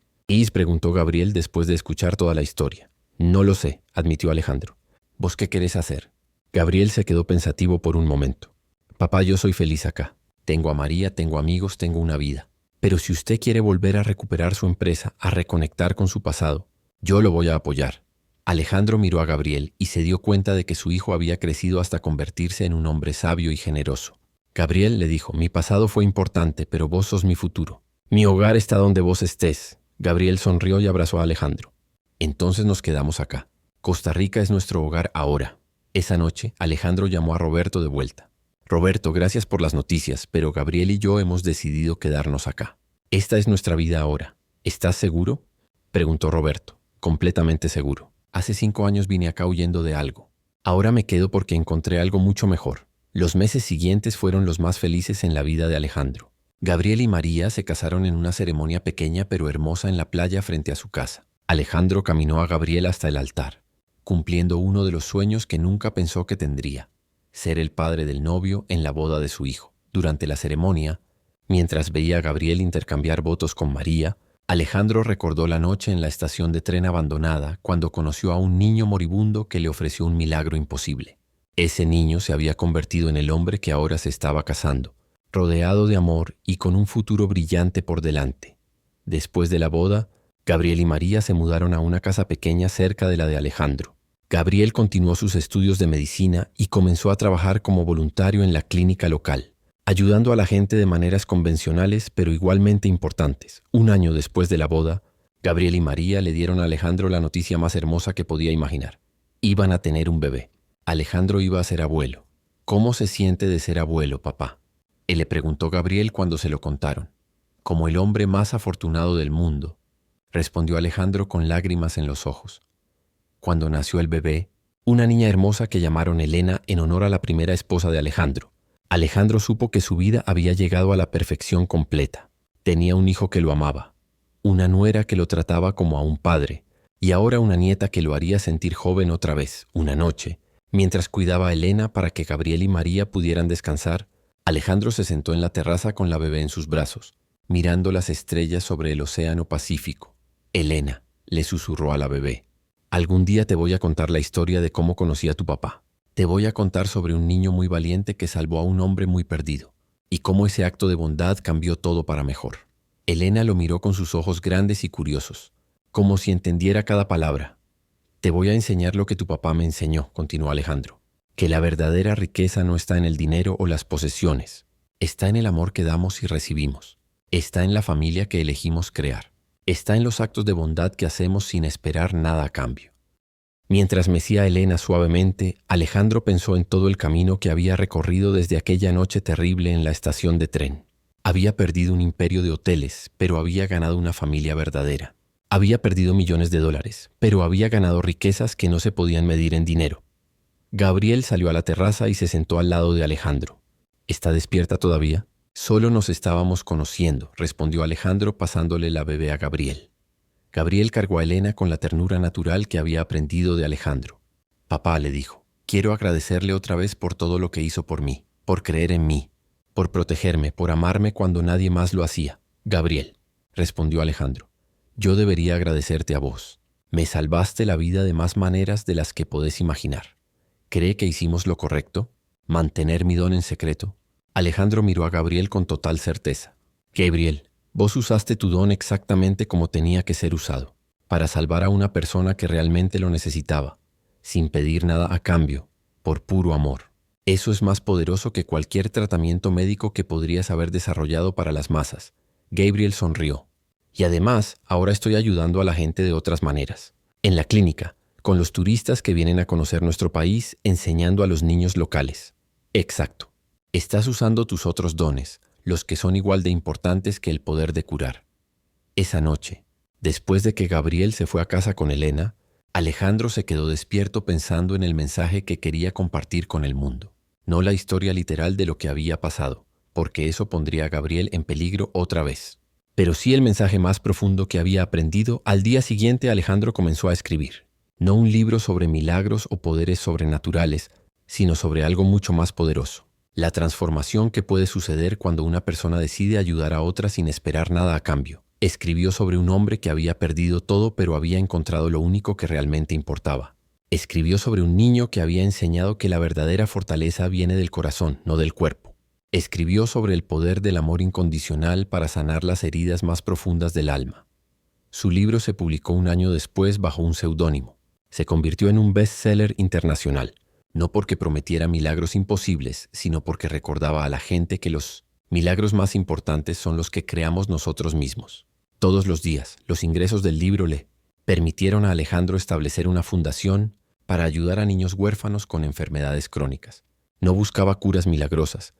preguntó Gabriel después de escuchar toda la historia. «No lo sé», admitió Alejandro. «¿Vos qué querés hacer?». Gabriel se quedó pensativo por un momento. «Papá, yo soy feliz acá. Tengo a María, tengo amigos, tengo una vida. Pero si usted quiere volver a recuperar su empresa, a reconectar con su pasado, yo lo voy a apoyar. Alejandro miró a Gabriel y se dio cuenta de que su hijo había crecido hasta convertirse en un hombre sabio y generoso. Gabriel le dijo, mi pasado fue importante, pero vos sos mi futuro. Mi hogar está donde vos estés. Gabriel sonrió y abrazó a Alejandro. Entonces nos quedamos acá. Costa Rica es nuestro hogar ahora. Esa noche, Alejandro llamó a Roberto de vuelta. Roberto, gracias por las noticias, pero Gabriel y yo hemos decidido quedarnos acá. Esta es nuestra vida ahora. ¿Estás seguro?, preguntó Roberto. Completamente seguro. Hace 5 años vine acá huyendo de algo. Ahora me quedo porque encontré algo mucho mejor. Los meses siguientes fueron los más felices en la vida de Alejandro. Gabriel y María se casaron en una ceremonia pequeña pero hermosa en la playa frente a su casa. Alejandro caminó a Gabriel hasta el altar, cumpliendo uno de los sueños que nunca pensó que tendría: ser el padre del novio en la boda de su hijo. Durante la ceremonia, mientras veía a Gabriel intercambiar votos con María, Alejandro recordó la noche en la estación de tren abandonada cuando conoció a un niño moribundo que le ofreció un milagro imposible. Ese niño se había convertido en el hombre que ahora se estaba casando, rodeado de amor y con un futuro brillante por delante. Después de la boda, Gabriel y María se mudaron a una casa pequeña cerca de la de Alejandro. Gabriel continuó sus estudios de medicina y comenzó a trabajar como voluntario en la clínica local, ayudando a la gente de maneras convencionales pero igualmente importantes. Un año después de la boda, Gabriel y María le dieron a Alejandro la noticia más hermosa que podía imaginar. Iban a tener un bebé. Alejandro iba a ser abuelo. ¿Cómo se siente de ser abuelo, papá?, le preguntó Gabriel cuando se lo contaron. Como el hombre más afortunado del mundo, respondió Alejandro con lágrimas en los ojos. Cuando nació el bebé, una niña hermosa que llamaron Elena en honor a la primera esposa de Alejandro, Alejandro supo que su vida había llegado a la perfección completa. Tenía un hijo que lo amaba, una nuera que lo trataba como a un padre, y ahora una nieta que lo haría sentir joven otra vez. Una noche, mientras cuidaba a Elena para que Gabriel y María pudieran descansar, Alejandro se sentó en la terraza con la bebé en sus brazos, mirando las estrellas sobre el océano Pacífico. Elena, le susurró a la bebé, algún día te voy a contar la historia de cómo conocí a tu papá. Te voy a contar sobre un niño muy valiente que salvó a un hombre muy perdido, y cómo ese acto de bondad cambió todo para mejor. Elena lo miró con sus ojos grandes y curiosos, como si entendiera cada palabra. Te voy a enseñar lo que tu papá me enseñó, continuó Alejandro, que la verdadera riqueza no está en el dinero o las posesiones, está en el amor que damos y recibimos, está en la familia que elegimos crear, está en los actos de bondad que hacemos sin esperar nada a cambio. Mientras mecía a Elena suavemente, Alejandro pensó en todo el camino que había recorrido desde aquella noche terrible en la estación de tren. Había perdido un imperio de hoteles, pero había ganado una familia verdadera. Había perdido millones de dólares, pero había ganado riquezas que no se podían medir en dinero. Gabriel salió a la terraza y se sentó al lado de Alejandro. ¿Está despierta todavía? Solo nos estábamos conociendo, respondió Alejandro pasándole la bebé a Gabriel. Gabriel cargó a Elena con la ternura natural que había aprendido de Alejandro. Papá, le dijo, quiero agradecerle otra vez por todo lo que hizo por mí, por creer en mí, por protegerme, por amarme cuando nadie más lo hacía. Gabriel, respondió Alejandro, yo debería agradecerte a vos. Me salvaste la vida de más maneras de las que podés imaginar. ¿Cree que hicimos lo correcto? ¿Mantener mi don en secreto? Alejandro miró a Gabriel con total certeza. Gabriel, vos usaste tu don exactamente como tenía que ser usado, para salvar a una persona que realmente lo necesitaba, sin pedir nada a cambio, por puro amor. Eso es más poderoso que cualquier tratamiento médico que podrías haber desarrollado para las masas. Gabriel sonrió. Y además, ahora estoy ayudando a la gente de otras maneras. En la clínica, con los turistas que vienen a conocer nuestro país, enseñando a los niños locales. Exacto. Estás usando tus otros dones, los que son igual de importantes que el poder de curar. Esa noche, después de que Gabriel se fue a casa con Elena, Alejandro se quedó despierto pensando en el mensaje que quería compartir con el mundo. No la historia literal de lo que había pasado, porque eso pondría a Gabriel en peligro otra vez. Pero sí el mensaje más profundo que había aprendido. Al día siguiente Alejandro comenzó a escribir. No un libro sobre milagros o poderes sobrenaturales, sino sobre algo mucho más poderoso. La transformación que puede suceder cuando una persona decide ayudar a otra sin esperar nada a cambio. Escribió sobre un hombre que había perdido todo pero había encontrado lo único que realmente importaba. Escribió sobre un niño que había enseñado que la verdadera fortaleza viene del corazón, no del cuerpo. Escribió sobre el poder del amor incondicional para sanar las heridas más profundas del alma. Su libro se publicó un año después bajo un seudónimo. Se convirtió en un bestseller internacional, no porque prometiera milagros imposibles, sino porque recordaba a la gente que los milagros más importantes son los que creamos nosotros mismos. Todos los días, los ingresos del libro le permitieron a Alejandro establecer una fundación para ayudar a niños huérfanos con enfermedades crónicas. No buscaba curas milagrosas,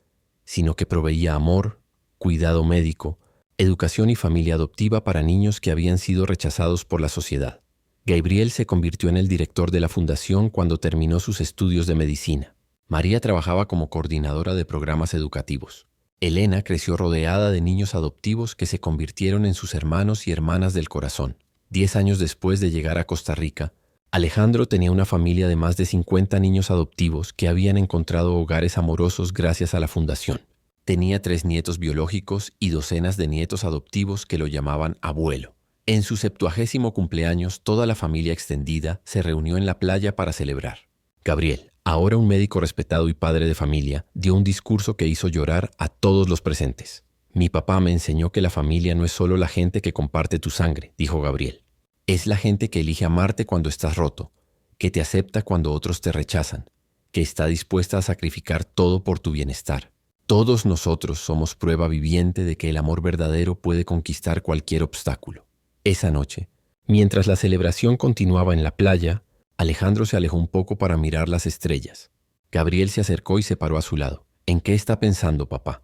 sino que proveía amor, cuidado médico, educación y familia adoptiva para niños que habían sido rechazados por la sociedad. Gabriel se convirtió en el director de la fundación cuando terminó sus estudios de medicina. María trabajaba como coordinadora de programas educativos. Elena creció rodeada de niños adoptivos que se convirtieron en sus hermanos y hermanas del corazón. 10 años después de llegar a Costa Rica, Alejandro tenía una familia de más de 50 niños adoptivos que habían encontrado hogares amorosos gracias a la fundación. Tenía 3 nietos biológicos y docenas de nietos adoptivos que lo llamaban abuelo. En su 70º cumpleaños, toda la familia extendida se reunió en la playa para celebrar. Gabriel, ahora un médico respetado y padre de familia, dio un discurso que hizo llorar a todos los presentes. Mi papá me enseñó que la familia no es solo la gente que comparte tu sangre, dijo Gabriel. Es la gente que elige amarte cuando estás roto, que te acepta cuando otros te rechazan, que está dispuesta a sacrificar todo por tu bienestar. Todos nosotros somos prueba viviente de que el amor verdadero puede conquistar cualquier obstáculo. Esa noche, mientras la celebración continuaba en la playa, Alejandro se alejó un poco para mirar las estrellas. Gabriel se acercó y se paró a su lado. ¿En qué está pensando, papá?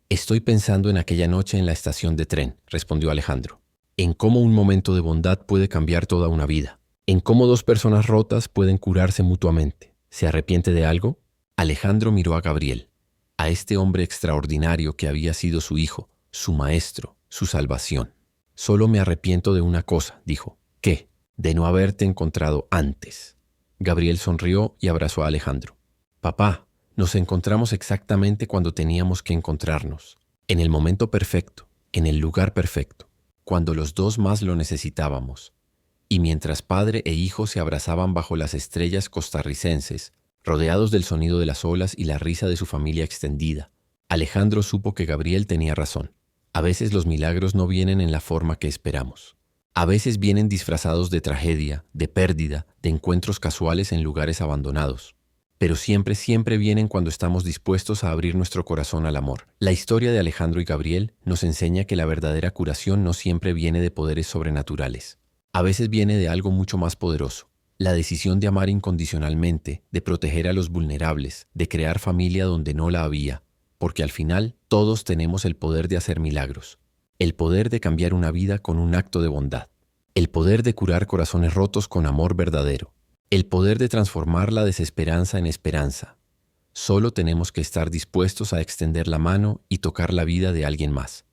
Estoy pensando en aquella noche en la estación de tren, respondió Alejandro. En cómo un momento de bondad puede cambiar toda una vida. En cómo 2 personas rotas pueden curarse mutuamente. ¿Se arrepiente de algo? Alejandro miró a Gabriel, a este hombre extraordinario que había sido su hijo, su maestro, su salvación. Solo me arrepiento de una cosa, dijo. ¿Qué? De no haberte encontrado antes. Gabriel sonrió y abrazó a Alejandro. Papá, nos encontramos exactamente cuando teníamos que encontrarnos. En el momento perfecto, en el lugar perfecto, cuando los 2 más lo necesitábamos. Y mientras padre e hijo se abrazaban bajo las estrellas costarricenses, rodeados del sonido de las olas y la risa de su familia extendida, Alejandro supo que Gabriel tenía razón. A veces los milagros no vienen en la forma que esperamos. A veces vienen disfrazados de tragedia, de pérdida, de encuentros casuales en lugares abandonados. Pero siempre vienen cuando estamos dispuestos a abrir nuestro corazón al amor. La historia de Alejandro y Gabriel nos enseña que la verdadera curación no siempre viene de poderes sobrenaturales. A veces viene de algo mucho más poderoso. La decisión de amar incondicionalmente, de proteger a los vulnerables, de crear familia donde no la había. Porque al final, todos tenemos el poder de hacer milagros. El poder de cambiar una vida con un acto de bondad. El poder de curar corazones rotos con amor verdadero. El poder de transformar la desesperanza en esperanza. Solo tenemos que estar dispuestos a extender la mano y tocar la vida de alguien más.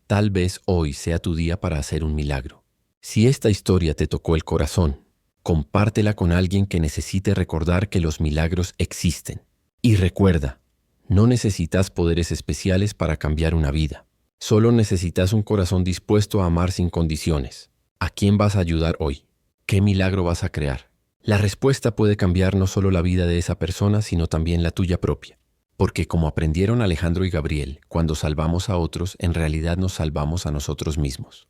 Tal vez hoy sea tu día para hacer un milagro. Si esta historia te tocó el corazón, compártela con alguien que necesite recordar que los milagros existen. Y recuerda, no necesitas poderes especiales para cambiar una vida. Solo necesitas un corazón dispuesto a amar sin condiciones. ¿A quién vas a ayudar hoy? ¿Qué milagro vas a crear? La respuesta puede cambiar no solo la vida de esa persona, sino también la tuya propia. Porque como aprendieron Alejandro y Gabriel, cuando salvamos a otros, en realidad nos salvamos a nosotros mismos.